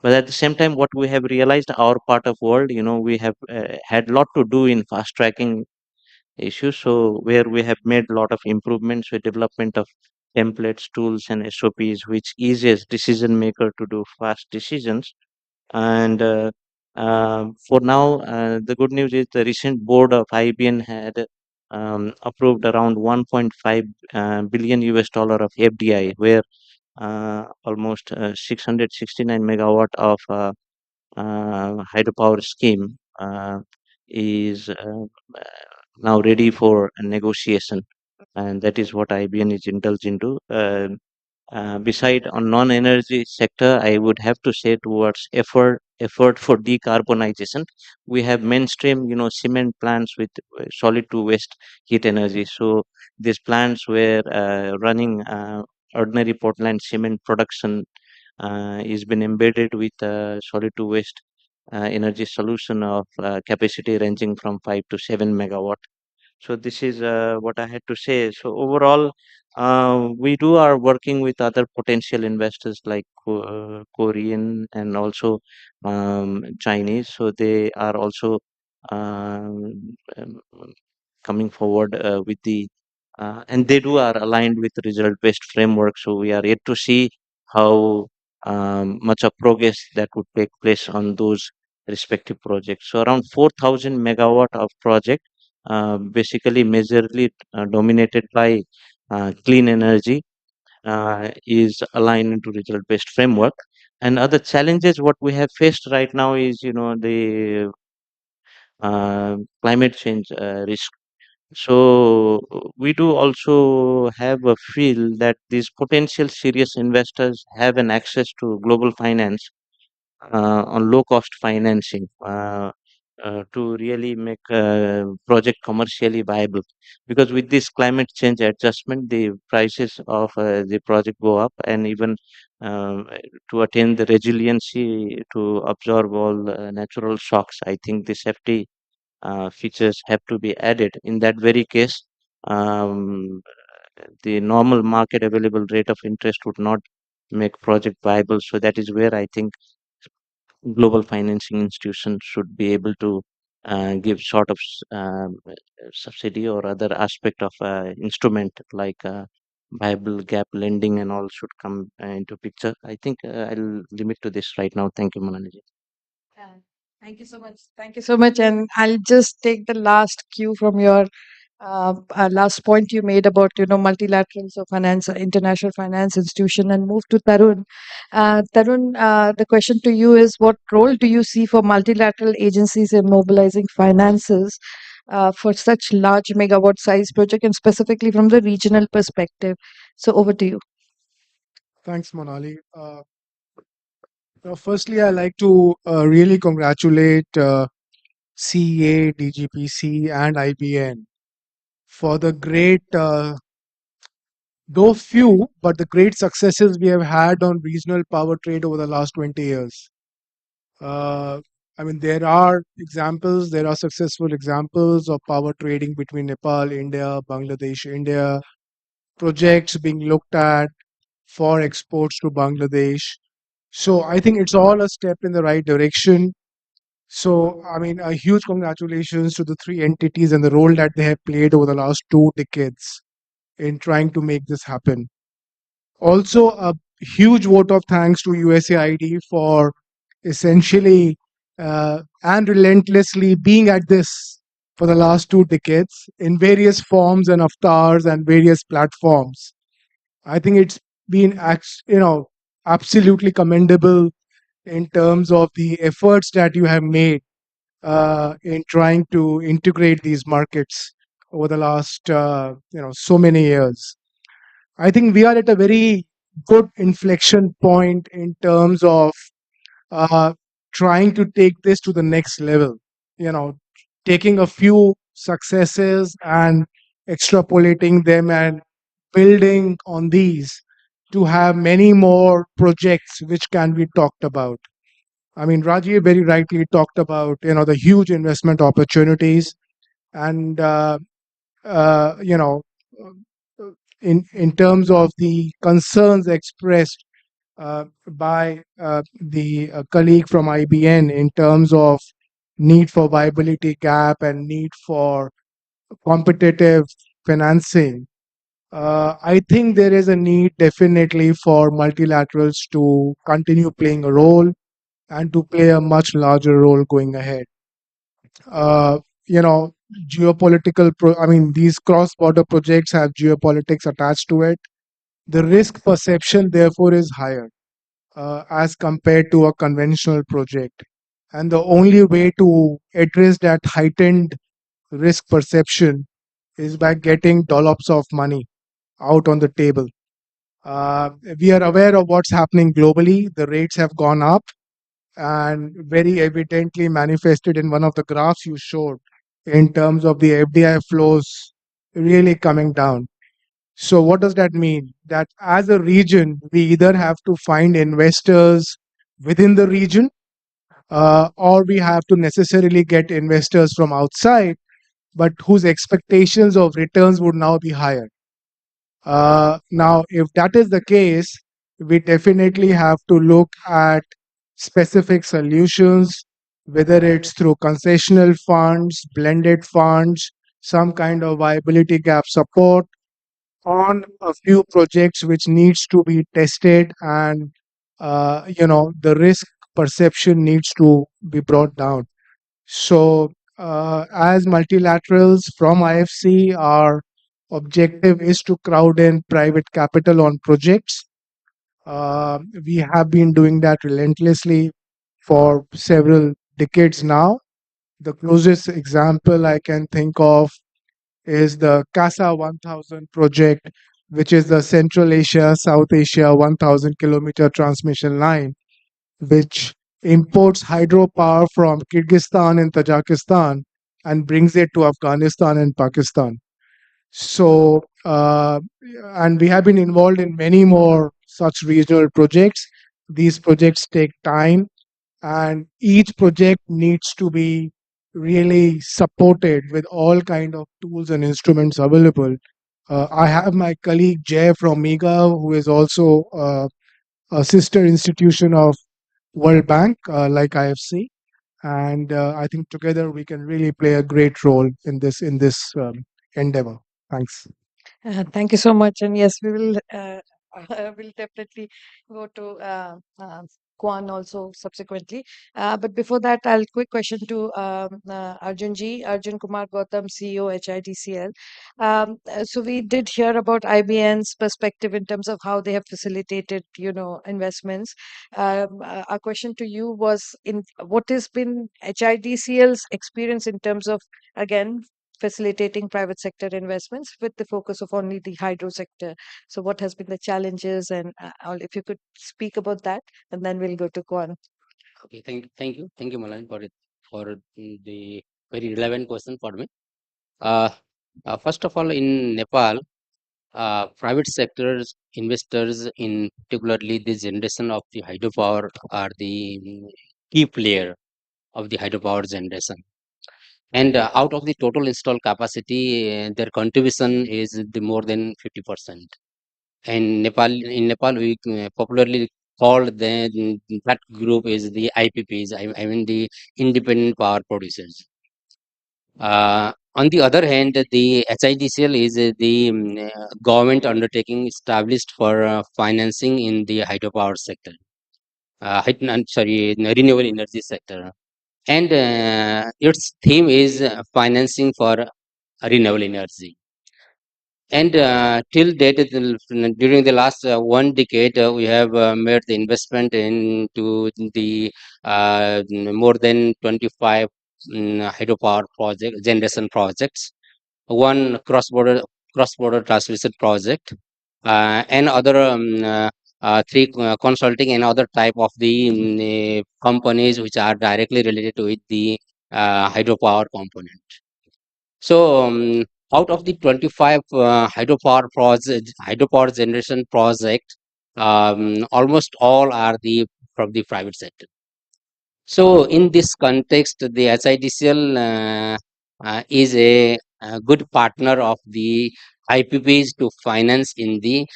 But at the same time, what we have realized, our part of world, we have had lot to do in fast tracking issues. So where we have made a lot of improvements with development of templates, tools, and SOPs, which eases decision maker to do fast decisions. And for now, the good news is the recent board of IBN had approved around 1.5 billion US dollar of FDI, where almost 669 megawatt of hydropower scheme is now ready for a negotiation, and that is what IBN is indulged into. Beside on non-energy sector, I would have to say towards effort for decarbonization. We have mainstream, cement plants with solid to waste heat energy. So these plants were running ordinary Portland cement production is been embedded with solid to waste energy solution of capacity ranging from 5 to 7 megawatt. So this is what I had to say. So overall, we do are working with other potential investors like Korean and also Chinese. So they are also um, coming forward with the and they do are aligned with result-based framework. So we are yet to see how much of progress that would take place on those respective projects. So around 4,000 megawatt of project, basically majorly dominated by clean energy, is aligned into result-based framework. And other challenges what we have faced right now is, the climate change risk. So we do also have a feel that these potential serious investors have an access to global finance on low cost financing to really make project commercially viable, because with this climate change adjustment the prices of the project go up, and even uh, to attain the resiliency to absorb all natural shocks, I think the safety features have to be added. In that very case, um, the normal market available rate of interest would not make project viable. So that is where I think global financing institutions should be able to give sort of subsidy or other aspect of instrument like viable gap lending and all should come into picture. I think I'll limit to this right now. Thank you, Manali. Uh, Thank you so much. Thank you so much. And I'll just take the last cue from your last point you made about multilaterals of finance, international finance institution, and move to Tarun. Tarun, the question to you is: what role do you see for multilateral agencies in mobilizing finances for such large megawatt size project, and specifically from the regional perspective. So over to you. Thanks, Monali. Firstly, I like to really congratulate CEA, DGPC, and IBN for the great, though few, but the great successes we have had on regional power trade over the last 20 years. I mean, there are examples, there are successful examples of power trading between Nepal, India, Bangladesh, India, projects being looked at for exports to Bangladesh. So I think it's all a step in the right direction. So, I mean, a huge congratulations to the three entities and the role that they have played over the last 2 decades in trying to make this happen. Also, a huge vote of thanks to USAID for essentially and relentlessly being at this for the last 2 decades in various forms and avatars and various platforms. I think it's been, absolutely commendable in terms of the efforts that you have made in trying to integrate these markets over the last, so many years. I think we are at a very good inflection point in terms of uh, trying to take this to the next level. You know, taking a few successes and extrapolating them and building on these to have many more projects which can be talked about. I mean, Rajiv very rightly talked about, the huge investment opportunities and, uh, you know, in terms of the concerns expressed by the colleague from IBN in terms of need for viability gap and need for competitive financing. I think there is a need definitely for multilaterals to continue playing a role and to play a much larger role going ahead. Uh, you know, I mean, these cross border projects have geopolitics attached to it. The risk perception, therefore, is higher as compared to a conventional project. And the only way to address that heightened risk perception is by getting dollops of money out on the table. Uh, we are aware of what's happening globally. The rates have gone up and very evidently manifested in one of the graphs you showed in terms of the FDI flows really coming down. So, what does that mean? That as a region, we either have to find investors within the region or we have to necessarily get investors from outside, but whose expectations of returns would now be higher. Now, if that is the case, we definitely have to look at specific solutions, whether it's through concessional funds, blended funds, some kind of viability gap support on a few projects which needs to be tested and the risk perception needs to be brought down. So as multilaterals from IFC, our objective is to crowd in private capital on projects. We have been doing that relentlessly for several decades now. The closest example I can think of is the CASA 1000 project, which is the Central Asia, South Asia 1000-kilometer transmission line, which imports hydropower from Kyrgyzstan and Tajikistan and brings it to Afghanistan and Pakistan. So, and we have been involved in many more such regional projects. These projects take time, and each project needs to be really supported with all kind of tools and instruments available. I have my colleague Jay from MEGA, who is also a sister institution of World Bank, like IFC, and I think together we can really play a great role in this endeavor. Thanks. Thank you so much. And yes, we will will definitely go to Kwan also subsequently. But before that, I'll quick question to Arjun ji, Arjun Kumar Gautam, CEO HIDCL. So we did hear about IBN's perspective in terms of how they have facilitated, investments. Our question to you was in what has been HIDCL's experience in terms of again facilitating private sector investments with the focus of only the hydro sector. So what has been the challenges, and if you could speak about that, and then we'll go to Kwan. Okay, thank you, Malan, for the very relevant question for me. First of all, in Nepal, private sectors investors, in particularly the generation of the hydropower, are the key player of the hydropower generation. And out of the total installed capacity, their contribution is the more than 50%. And in Nepal, we popularly call that group is the IPPs. I mean the independent power producers. On the other hand, the HIDCL is the government undertaking established for financing in the hydropower sector. In the renewable energy sector. And its theme is financing for renewable energy. And till date, during the last 1 decade, we have made the investment into the more than 25 hydropower generation projects, one cross-border transmission project, and other three consulting and other type of the companies which are directly related with the hydropower component. So out of the 25 hydropower generation project, almost all are from the private sector. So in this context, the HIDCL is a good partner of the IPPs to finance in the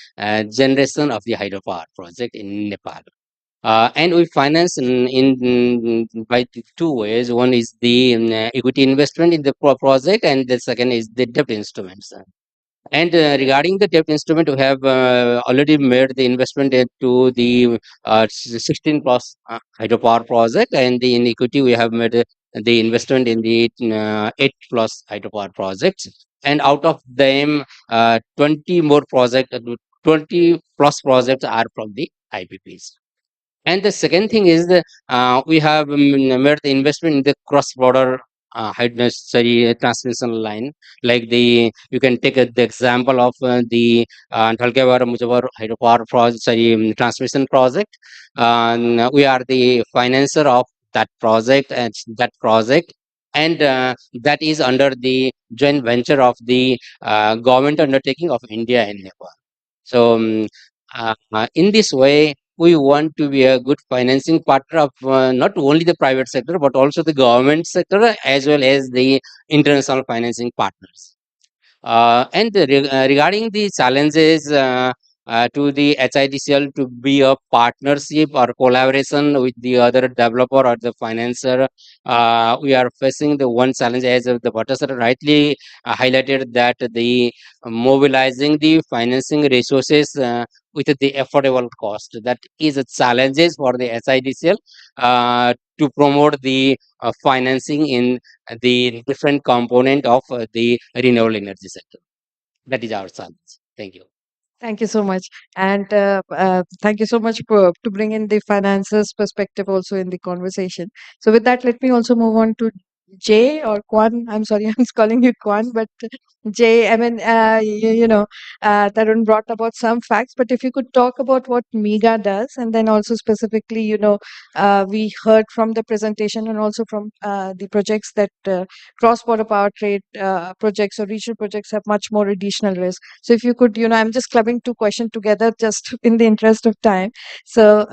generation of the hydropower project in Nepal. And we finance by two ways. One is the equity investment in the project, and the second is the debt instruments. And regarding the debt instrument, we have already made the investment into the 16 plus hydropower project, and in equity we have made the investment in the 8 plus hydropower projects. And out of them, 20 more projects, 20 plus projects are from the IPPs. And the second thing is that we have made the investment in the cross-border transmission line. Like you can take the example of the Dhalkevar Mujawar hydropower transmission project. We are the financer of that project, and that is under the joint venture of the government undertaking of India and Nepal. So in this way, we want to be a good financing partner of not only the private sector, but also the government sector, as well as the international financing partners. And regarding the challenges to the HIDCL to be a partnership or collaboration with the other developer or the financer, we are facing the one challenge, as the Bhatta sir rightly highlighted, that the mobilizing the financing resources with the affordable cost. That is a challenges for the HIDCL to promote the financing in the different component of the renewable energy sector. That is our challenge. Thank you. Thank you so much. And thank you so much to bring in the finances perspective also in the conversation. So with that, let me also move on to Jay or Kwan. I'm sorry, I'm calling you Kwan, but Jay, I mean, Tarun brought about some facts, but if you could talk about what MEGA does, and then also specifically, we heard from the presentation and also from the projects that cross-border power trade projects or regional projects have much more additional risk. So if you could, I'm just clubbing two questions together just in the interest of time. So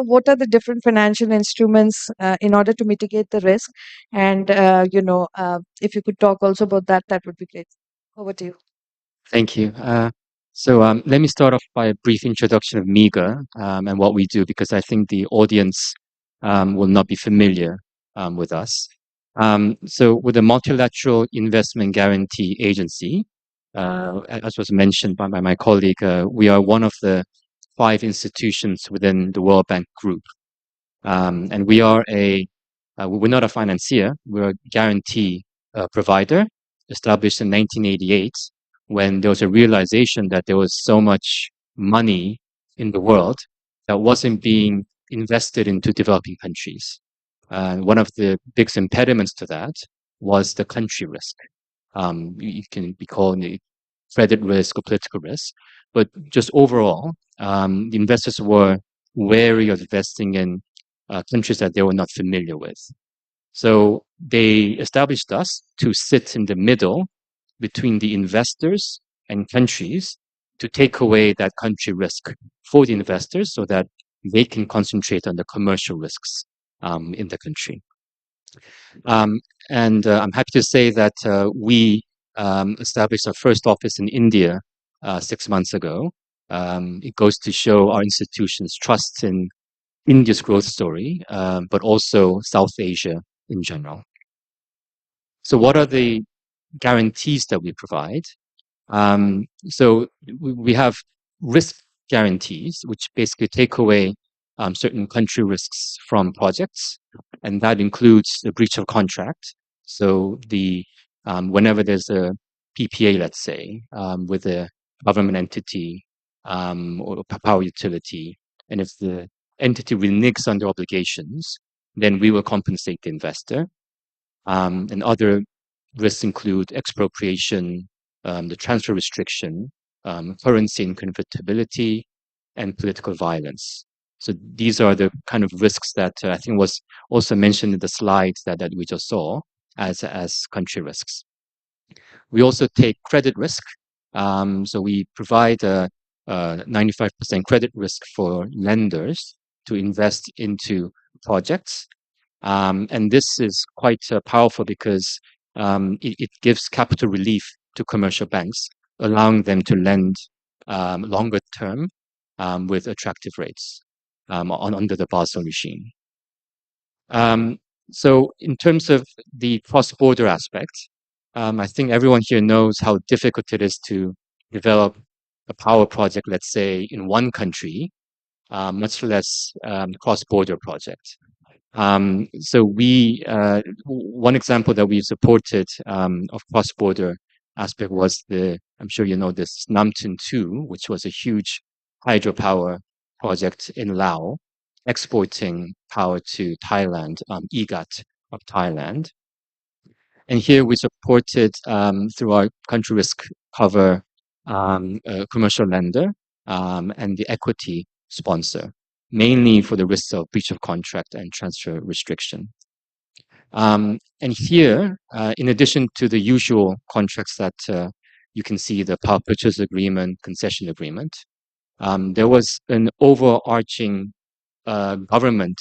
what are the different financial instruments in order to mitigate the risk? And, if you could talk also about that, that would be great. Over to you. Thank you. Let me start off by a brief introduction of MEGA and what we do, because I think the audience will not be familiar with us. So with the Multilateral Investment Guarantee Agency, as was mentioned by my colleague, we are one of the 5 institutions within the World Bank Group. And we're not a financier, we're a guarantee provider established in 1988, when there was a realization that there was so much money in the world that wasn't being invested into developing countries. One of the big impediments to that was the country risk. You can be calling it credit risk or political risk, but just overall, the investors were wary of investing in countries that they were not familiar with. So they established us to sit in the middle between the investors and countries to take away that country risk for the investors so that they can concentrate on the commercial risks in the country. And I'm happy to say that we established our first office in India 6 months ago. It goes to show our institutions trust in India's growth story, but also South Asia in general. So what are the guarantees that we provide? So we have risk guarantees, which basically take away certain country risks from projects, and that includes the breach of contract. So whenever there's a PPA, let's say, with a government entity or a power utility, and if the entity reneges on their obligations, then we will compensate the investor. And other risks include expropriation, the transfer restriction, currency inconvertibility, and political violence. So these are the kind of risks that I think was also mentioned in the slides that we just saw as country risks. We also take credit risk. So we provide a 95% credit risk for lenders to invest into projects. And this is quite powerful because it gives capital relief to commercial banks, allowing them to lend longer term with attractive rates under the Basel regime. So in terms of the cross-border aspect, I think everyone here knows how difficult it is to develop a power project, let's say, in one country, much less cross-border project. So one example that we supported of cross-border aspect was I'm sure you know this, Namtun 2, which was a huge hydropower project in Laos, exporting power to Thailand, EGAT of Thailand. And here we supported through our country risk cover a commercial lender and the equity sponsor, mainly for the risks of breach of contract and transfer restriction. And here, in addition to the usual contracts that you can see, the power purchase agreement, concession agreement, there was an overarching government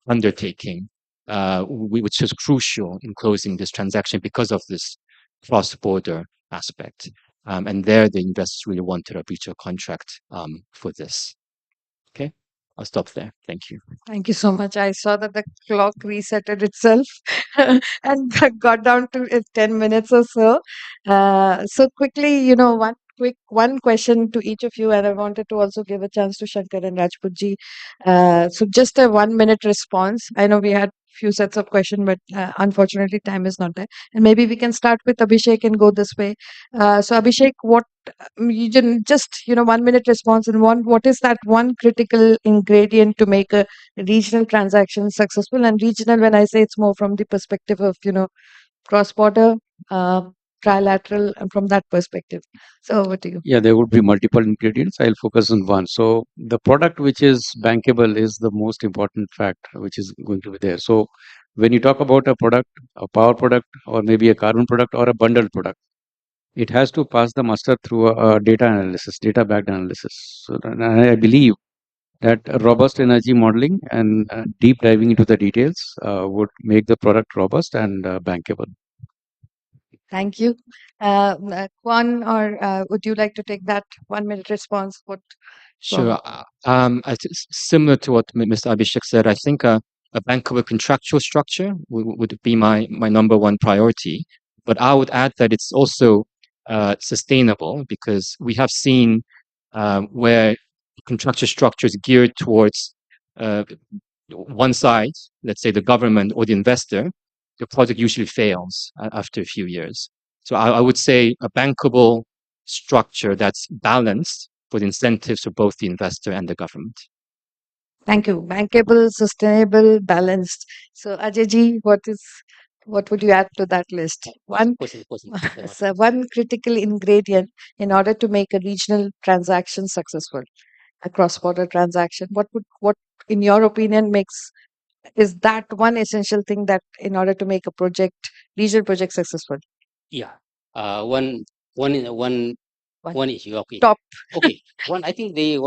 undertaking, which is crucial in closing this transaction because of this cross-border aspect. And there, the investors really wanted a breach of contract for this. Okay, I'll stop there. Thank you. Thank you so much. I saw that the clock resetted itself and got down to 10 minutes or so. So quickly, one question to each of you, and I wanted to also give a chance to Shankar and Rajputji. So just a 1 minute response. I know we had few sets of questions, but unfortunately time is not there. And maybe we can start with Abhishek and go this way. So Abhishek, what you can just 1 minute response, and what is that one critical ingredient to make a regional transaction successful? And regional, when I say, it's more from the perspective of cross border, trilateral, and from that perspective. So over to you. Yeah, there would be multiple ingredients. I'll focus on one. So the product which is bankable is the most important fact which is going to be there. So when you talk about a product, a power product, or maybe a carbon product or a bundled product, it has to pass the muster through a data analysis, data-backed analysis. So and I believe that robust energy modeling and deep diving into the details would make the product robust and bankable. Thank you. Kwan, or would you like to take that 1 minute response? Sure. Similar to what Mr. Abhishek said, I think a bankable contractual structure would be my number one priority. But I would add that it's also sustainable, because we have seen where contractual structure is geared towards one side, let's say the government or the investor, the project usually fails after a few years. So I would say a bankable structure that's balanced for the incentives for both the investor and the government. Thank you. Bankable, sustainable, balanced. So Ajay ji, what is What would you add to that list? One, so one critical ingredient in order to make a regional transaction successful, a cross-border transaction. What, in your opinion, is that one essential thing that in order to make a regional project successful? Yeah. One issue. Okay. Top. Okay. I think the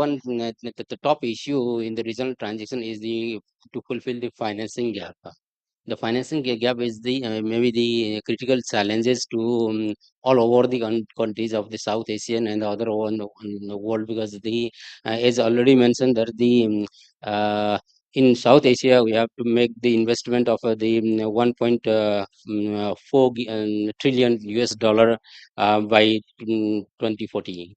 top issue in the regional transaction is to fulfill the financing gap. The financing gap is maybe the critical challenges to all over the countries of the South Asian and the other one in the world, because as already mentioned, that in South Asia we have to make the investment of the 1.4 trillion US dollar by 2040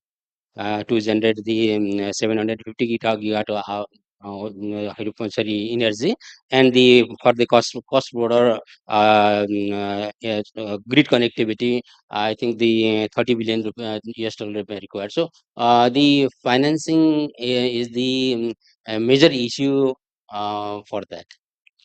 to generate the 750 gigawatt sorry, energy, and for the cost border grid connectivity, I think the 30 billion US dollar will be required. So the financing is the major issue for that.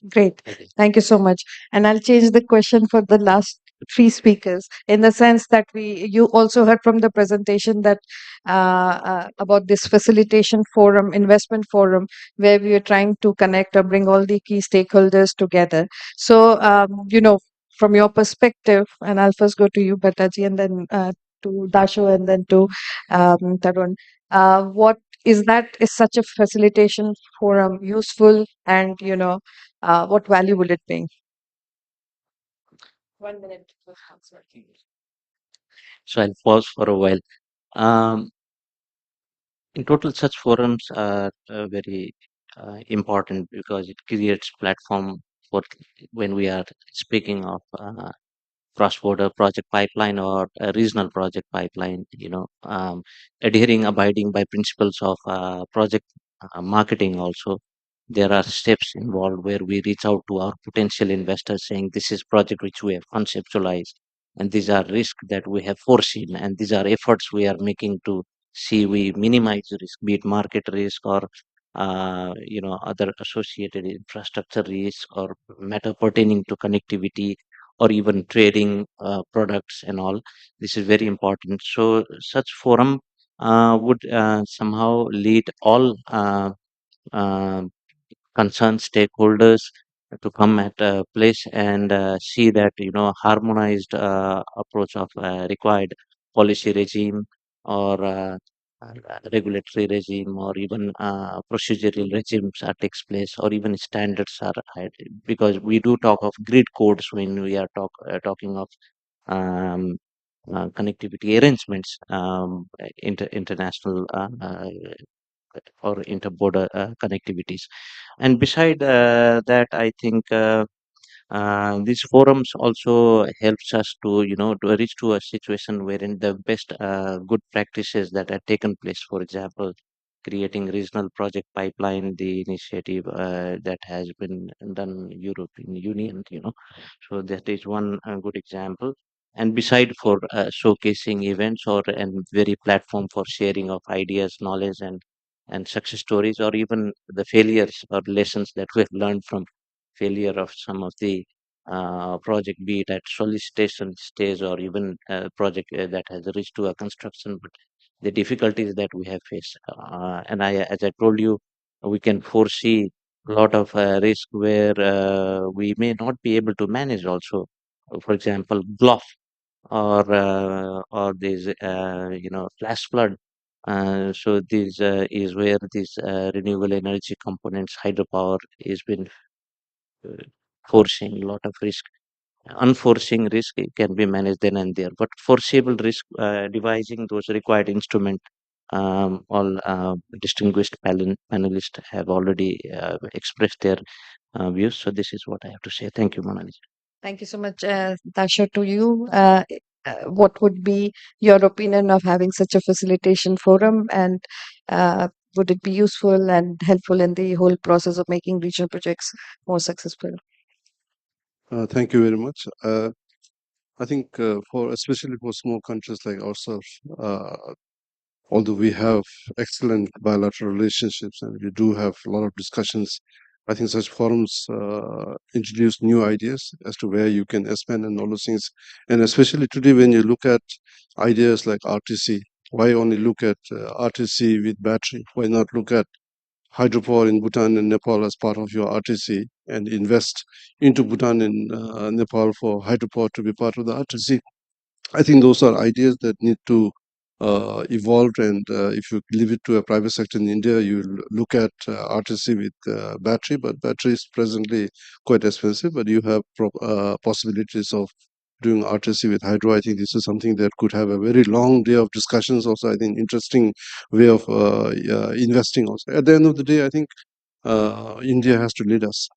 Great. Thank you so much. And I'll change the question for the last three speakers, in the sense that you also heard from the presentation that about this facilitation forum, investment forum, where we are trying to connect or bring all the key stakeholders together. So, from your perspective, and I'll first go to you, Bhattaji, and then to Dasho, and then to Tarun. What is such a facilitation forum useful, and what value will it bring? 1 minute. So I'll pause for a while. In total, such forums are very important because it creates platform for when we are speaking of cross-border project pipeline or a regional project pipeline. Abiding by principles of project marketing also. There are steps involved where we reach out to our potential investors saying this is project which we have conceptualized, and these are risks that we have foreseen, and these are efforts we are making to see we minimize risk, be it market risk or other associated infrastructure risk or matter pertaining to connectivity or even trading products and all. This is very important. So such forum would somehow lead all uh, concerned stakeholders to come at a place and see that harmonized approach of required policy regime or regulatory regime or even procedural regimes takes place, or even standards are because we do talk of grid codes when we are talking of um, connectivity arrangements, international or interborder connectivities. And beside that, I think these forums also helps us to to reach to a situation wherein the best good practices that are taken place, for example, creating regional project pipeline, the initiative that has been done European Union, so that is one good example. And beside for showcasing events or and very platform for sharing of ideas, knowledge, and success stories, or even the failures or lessons that we have learned from failure of some of the project, be it at solicitation stage or even a project that has reached to a construction, but the difficulties that we have faced. And as I told you, we can foresee a lot of risk where we may not be able to manage also. For example, bluff or these flash flood. So this is where this renewable energy components, hydropower, is been uh, foreseeing a lot of risk. Unforeseen risk can be managed then and there, but foreseeable risk, devising those required instrument. All distinguished panelists have already expressed their views. So this is what I have to say. Thank you, Monali. Thank you so much, Dasha. To you, what would be your opinion of having such a facilitation forum, and would it be useful and helpful in the whole process of making regional projects more successful? Thank you very much. I think especially for small countries like ourselves, although we have excellent bilateral relationships and we do have a lot of discussions I think such forums introduce new ideas as to where you can expand and all those things. And especially today, when you look at ideas like RTC, why only look at RTC with battery? Why not look at hydropower in Bhutan and Nepal as part of your RTC and invest into Bhutan and Nepal for hydropower to be part of the RTC? I think those are ideas that need to evolve, and if you leave it to a private sector in India, you look at RTC with battery, but battery is presently quite expensive. But you have possibilities of doing RTC with hydro. I think this is something that could have a very long day of discussions. Also, I think interesting way of investing. Also, at the end of the day, I think India has to lead us.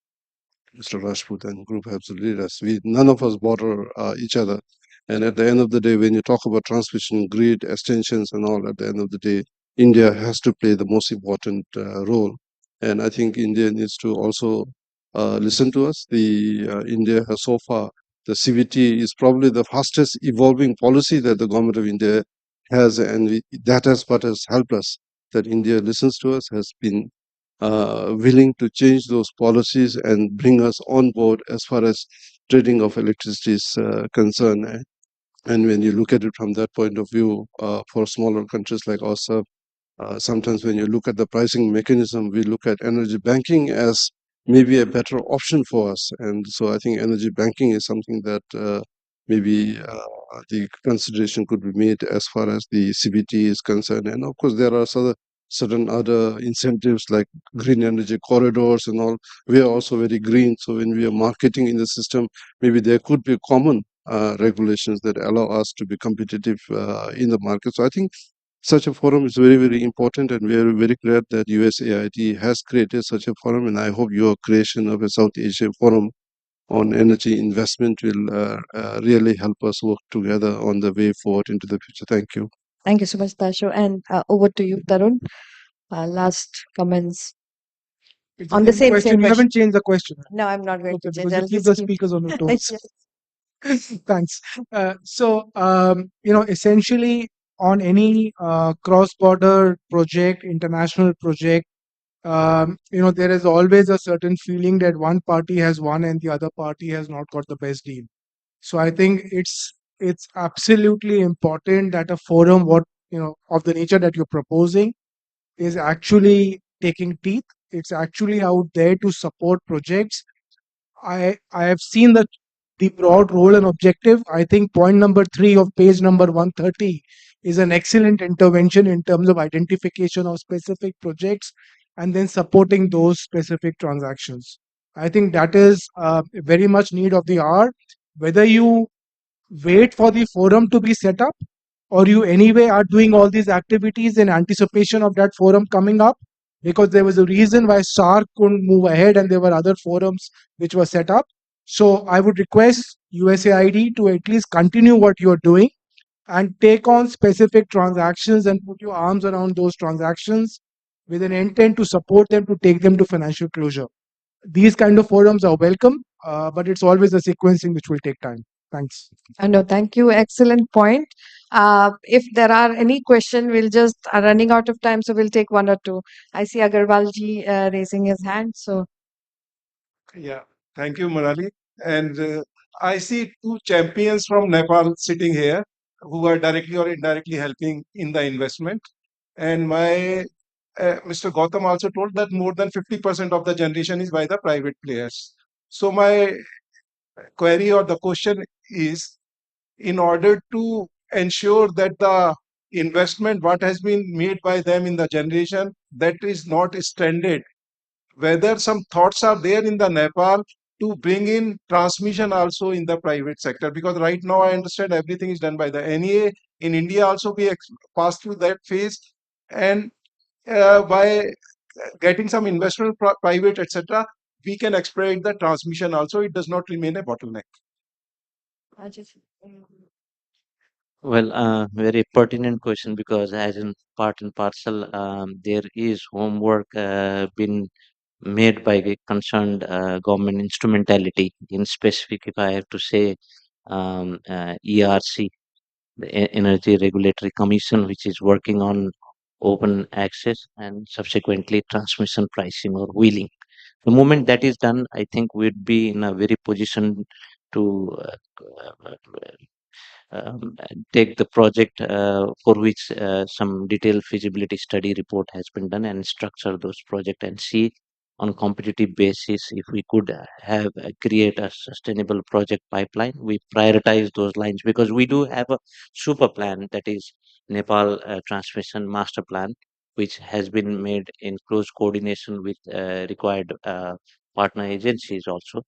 Mr. Rajput and group have to lead us. None of us border each other. And at the end of the day, when you talk about transmission, grid, extensions, and all, at the end of the day, India has to play the most important role. And I think India needs to also listen to us. India has so far, the CBT is probably the fastest evolving policy that the government of India has, and that has what has helped us. That India listens to us, has been willing to change those policies and bring us on board as far as trading of electricity is concerned. And when you look at it from that point of view, for smaller countries like ourselves, sometimes when you look at the pricing mechanism, we look at energy banking as maybe a better option for us. And so I think energy banking is something that maybe the consideration could be made as far as the CBT is concerned. And of course, there are certain other incentives like green energy corridors and all. We are also very green. So when we are marketing in the system, maybe there could be common regulations that allow us to be competitive in the market. So I think such a forum is very, very important, and we are very glad that USAID has created such a forum, and I hope your creation of a South Asia forum on energy investment will really help us work together on the way forward into the future. Thank you. Thank you so much, Dasho. And over to you, Tarun. Last comments It's on the same question. You question. haven't changed the question. No, I'm not going Okay, to change. because you I'll keep just the keep. speakers on their toes. Yes. Thanks. Essentially on any cross-border project, international project, there is always a certain feeling that one party has won and the other party has not got the best deal. So I think it's absolutely important that a forum, of the nature that you're proposing, is actually taking teeth. It's actually out there to support projects. I have seen the broad role and objective. I think point number 3 of page number 130 is an excellent intervention in terms of identification of specific projects and then supporting those specific transactions. I think that is very much need of the hour. Whether you wait for the forum to be set up or you anyway are doing all these activities in anticipation of that forum coming up, because there was a reason why SARC couldn't move ahead and there were other forums which were set up. So I would request USAID to at least continue what you're doing and take on specific transactions and put your arms around those transactions with an intent to support them to take them to financial closure. These kind of forums are welcome, but it's always a sequencing which will take time. Thanks. No, thank you. Excellent point. If there are any question, we'll just are running out of time, so we'll take one or two. I see Agarwalji raising his hand. So Yeah, thank you, Manali. And I see two champions from Nepal sitting here who are directly or indirectly helping in the investment. And my Mr. Gautam also told that more than 50% of the generation is by the private players. So my query or the question is, in order to ensure that the investment what has been made by them in the generation that is not stranded, whether some thoughts are there in the Nepal to bring in transmission also in the private sector, because right now I understand everything is done by the NEA. In India also we passed through that phase, and by getting some investment private etc., we can expedite the transmission also. It does not remain a bottleneck. Well, very pertinent question, because as in part and parcel, there is homework been made by the concerned government instrumentality. In specific, if I have to say, ERC, the Energy Regulatory Commission, which is working on open access and subsequently transmission pricing or wheeling. The moment that is done, I think we'd be in a very position to um, take the project for which some detailed feasibility study report has been done and structure those projects and see on competitive basis if we could have create a sustainable project pipeline. We prioritize those lines because we do have a super plan, that is Nepal transmission master plan, which has been made in close coordination with required partner agencies also,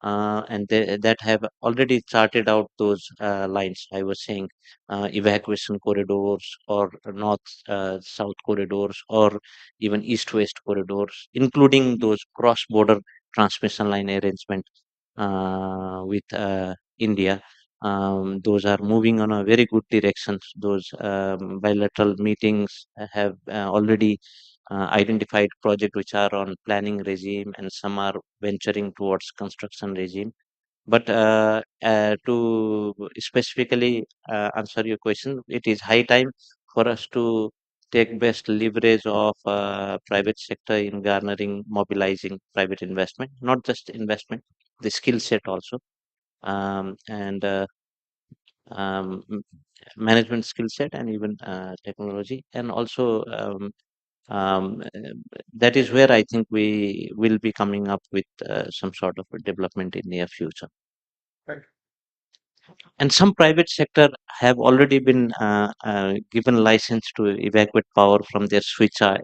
and that have already charted out those lines I was saying, evacuation corridors or north south corridors or even east west corridors, including those cross border transmission line arrangement with India. Those are moving on a very good direction. Those bilateral meetings have already identified projects which are on planning regime and some are venturing towards construction regime. But to specifically answer your question, it is high time for us to take best leverage of private sector in garnering, mobilizing private investment, not just investment, the skill set also, and um, m- management skill set and even technology. And also, that is where I think we will be coming up with some sort of a development in near future. Thank And some private sector have already been given license to evacuate power from their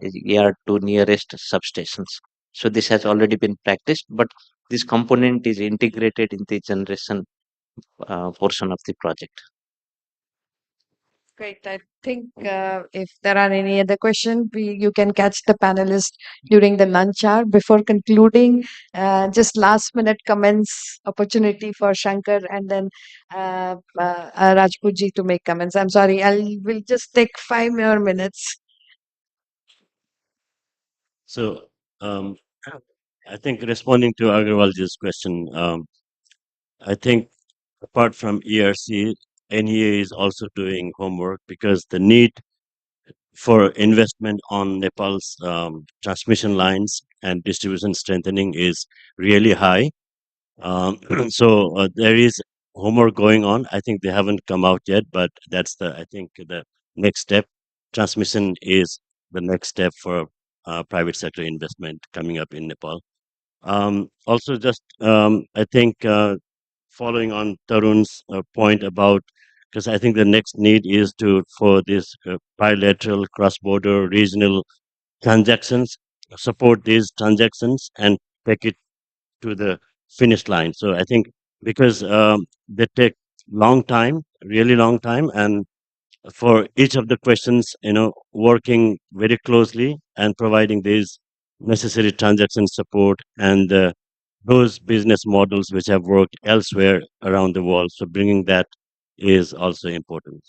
yard to nearest substations. So this has already been practiced, but this component is integrated in the generation portion of the project. Great. I think if there are any other questions, you can catch the panelists during the lunch hour. Before concluding, just last minute comments opportunity for Shankar and then Rajput ji to make comments. I'm sorry, will just take 5 more minutes. So, I think responding to Agarwalji's question, I think apart from ERC, NEA is also doing homework because the need for investment on Nepal's transmission lines and distribution strengthening is really high. So there is homework going on. I think they haven't come out yet, but that's I think the next step. Transmission is the next step for private sector investment coming up in Nepal. Also, just I think following on Tarun's point about, because I think the next need is for this bilateral, cross-border, regional transactions, support these transactions and take it to the finish line. So I think because they take long time, really long time, and for each of the questions, working very closely and providing these necessary transaction support and those business models which have worked elsewhere around the world. So bringing that is also important.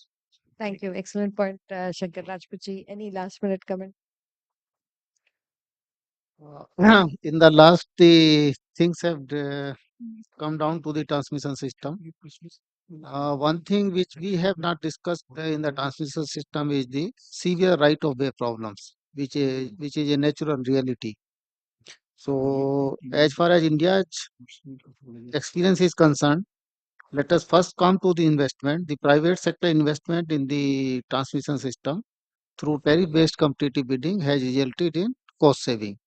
Thank you. Excellent point, Shankar. Rajput ji. Any last minute comment? In the last, the things have come down to the transmission system. One thing which we have not discussed in the transmission system is the severe right of way problems, which is a natural reality. So, as far as India's experience is concerned, let us first come to the investment. The private sector investment in the transmission system through tariff-based competitive bidding has resulted in cost saving.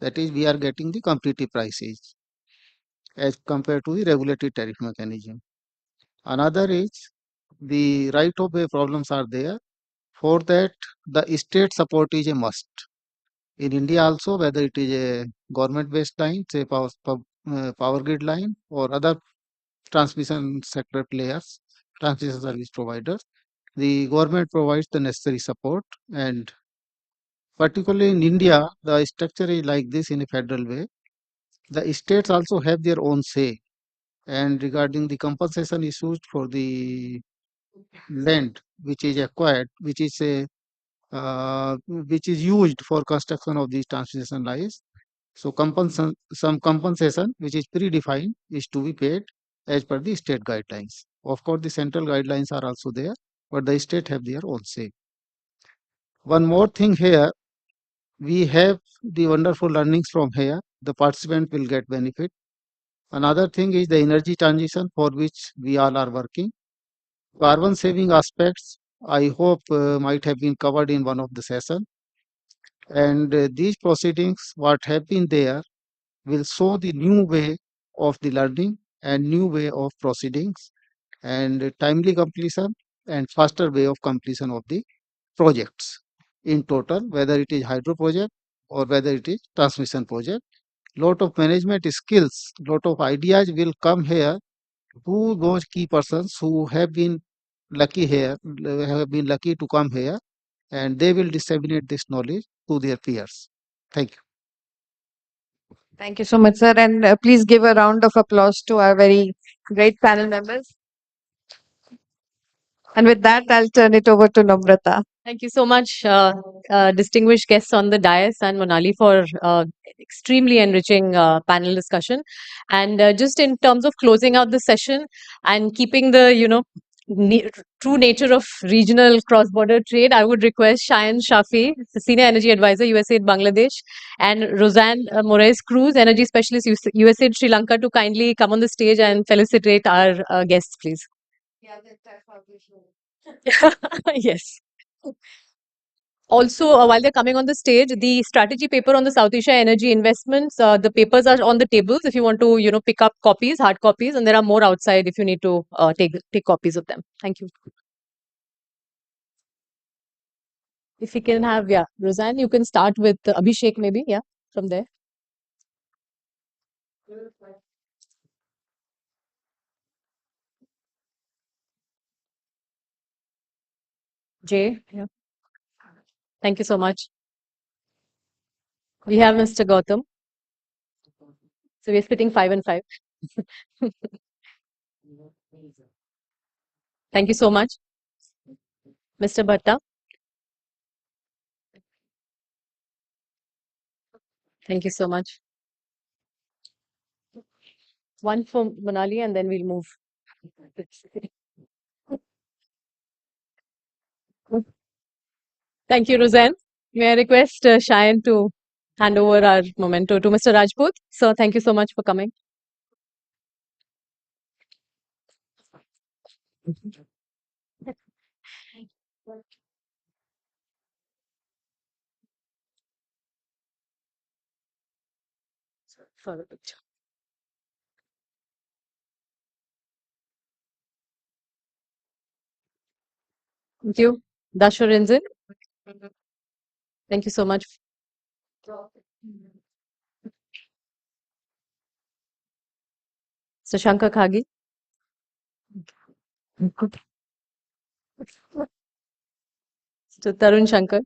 That is, we are getting the competitive prices as compared to the regulatory tariff mechanism. Another is the right of way problems are there. For that, the state support is a must. In India also, whether it is a government-based line, say power grid line or other transmission sector players, transmission service providers, the government provides the necessary support. And particularly in India, the structure is like this in a federal way. The states also have their own say. And regarding the compensation issues for the land which is acquired, which is used for construction of these transmission lines. So some compensation which is predefined is to be paid as per the state guidelines. Of course, the central guidelines are also there, but the state have their own say. One more thing here, we have the wonderful learnings from here. the participant will get benefit. Another thing is the energy transition for which we all are working. Carbon saving aspects, I hope might have been covered in one of the sessions. And these proceedings, what have been there, will show the new way of the learning and new way of proceedings and timely completion and faster way of completion of the projects in total, whether it is hydro project or whether it is transmission project. Lot of management skills, lot of ideas will come here. Who those key persons who have been lucky here, have been lucky to come here, and they will disseminate this knowledge to their peers. Thank you. Thank you so much, sir. And please give a round of applause to our very great panel members. And with that, I'll turn it over to Namrata. Thank you so much, distinguished guests on the dais and Monali for extremely enriching panel discussion. And just in terms of closing out the session and keeping the, true nature of regional cross-border trade, I would request Shayan Shafi, the Senior Energy Advisor, USAID Bangladesh, and Roseanne Moraes Cruz, Energy Specialist, USAID Sri Lanka, to kindly come on the stage and felicitate our guests, please. Yes. Also, while they're coming on the stage, the strategy paper on the South Asia energy investments, the papers are on the tables if you want to, pick up copies, hard copies, and there are more outside if you need to take copies of them. Thank you. If we can have, Roseanne, you can start with Abhishek maybe, from there. Jay, Thank you so much. We have Mr. Gautam. So we're splitting 5 and 5. Thank you so much. Mr. Bhatta. Thank you so much. One for Monali and then we'll move. Thank you, Roseanne. May I request Shayan to hand over our memento to Mr. Rajput. So thank you so much for coming. For the picture. Thank you. Dasha Rinzin. Thank you so much. Mr. Shankar Khagi. Mr. Tarun Shankar.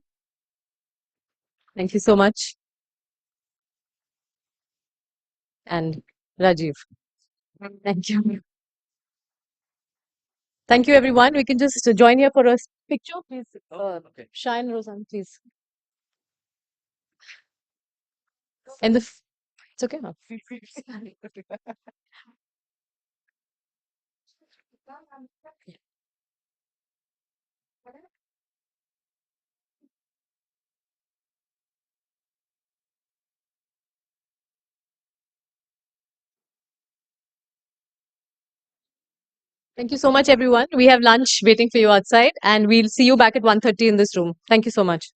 Thank you so much. And Rajiv. Thank you. Thank you, everyone. We can just join here for a picture, please. Okay. Shayan, Roseanne, please. And it's okay. Huh? Thank you so much, everyone. We have lunch waiting for you outside, and we'll see you back at 1:30 in this room. Thank you so much.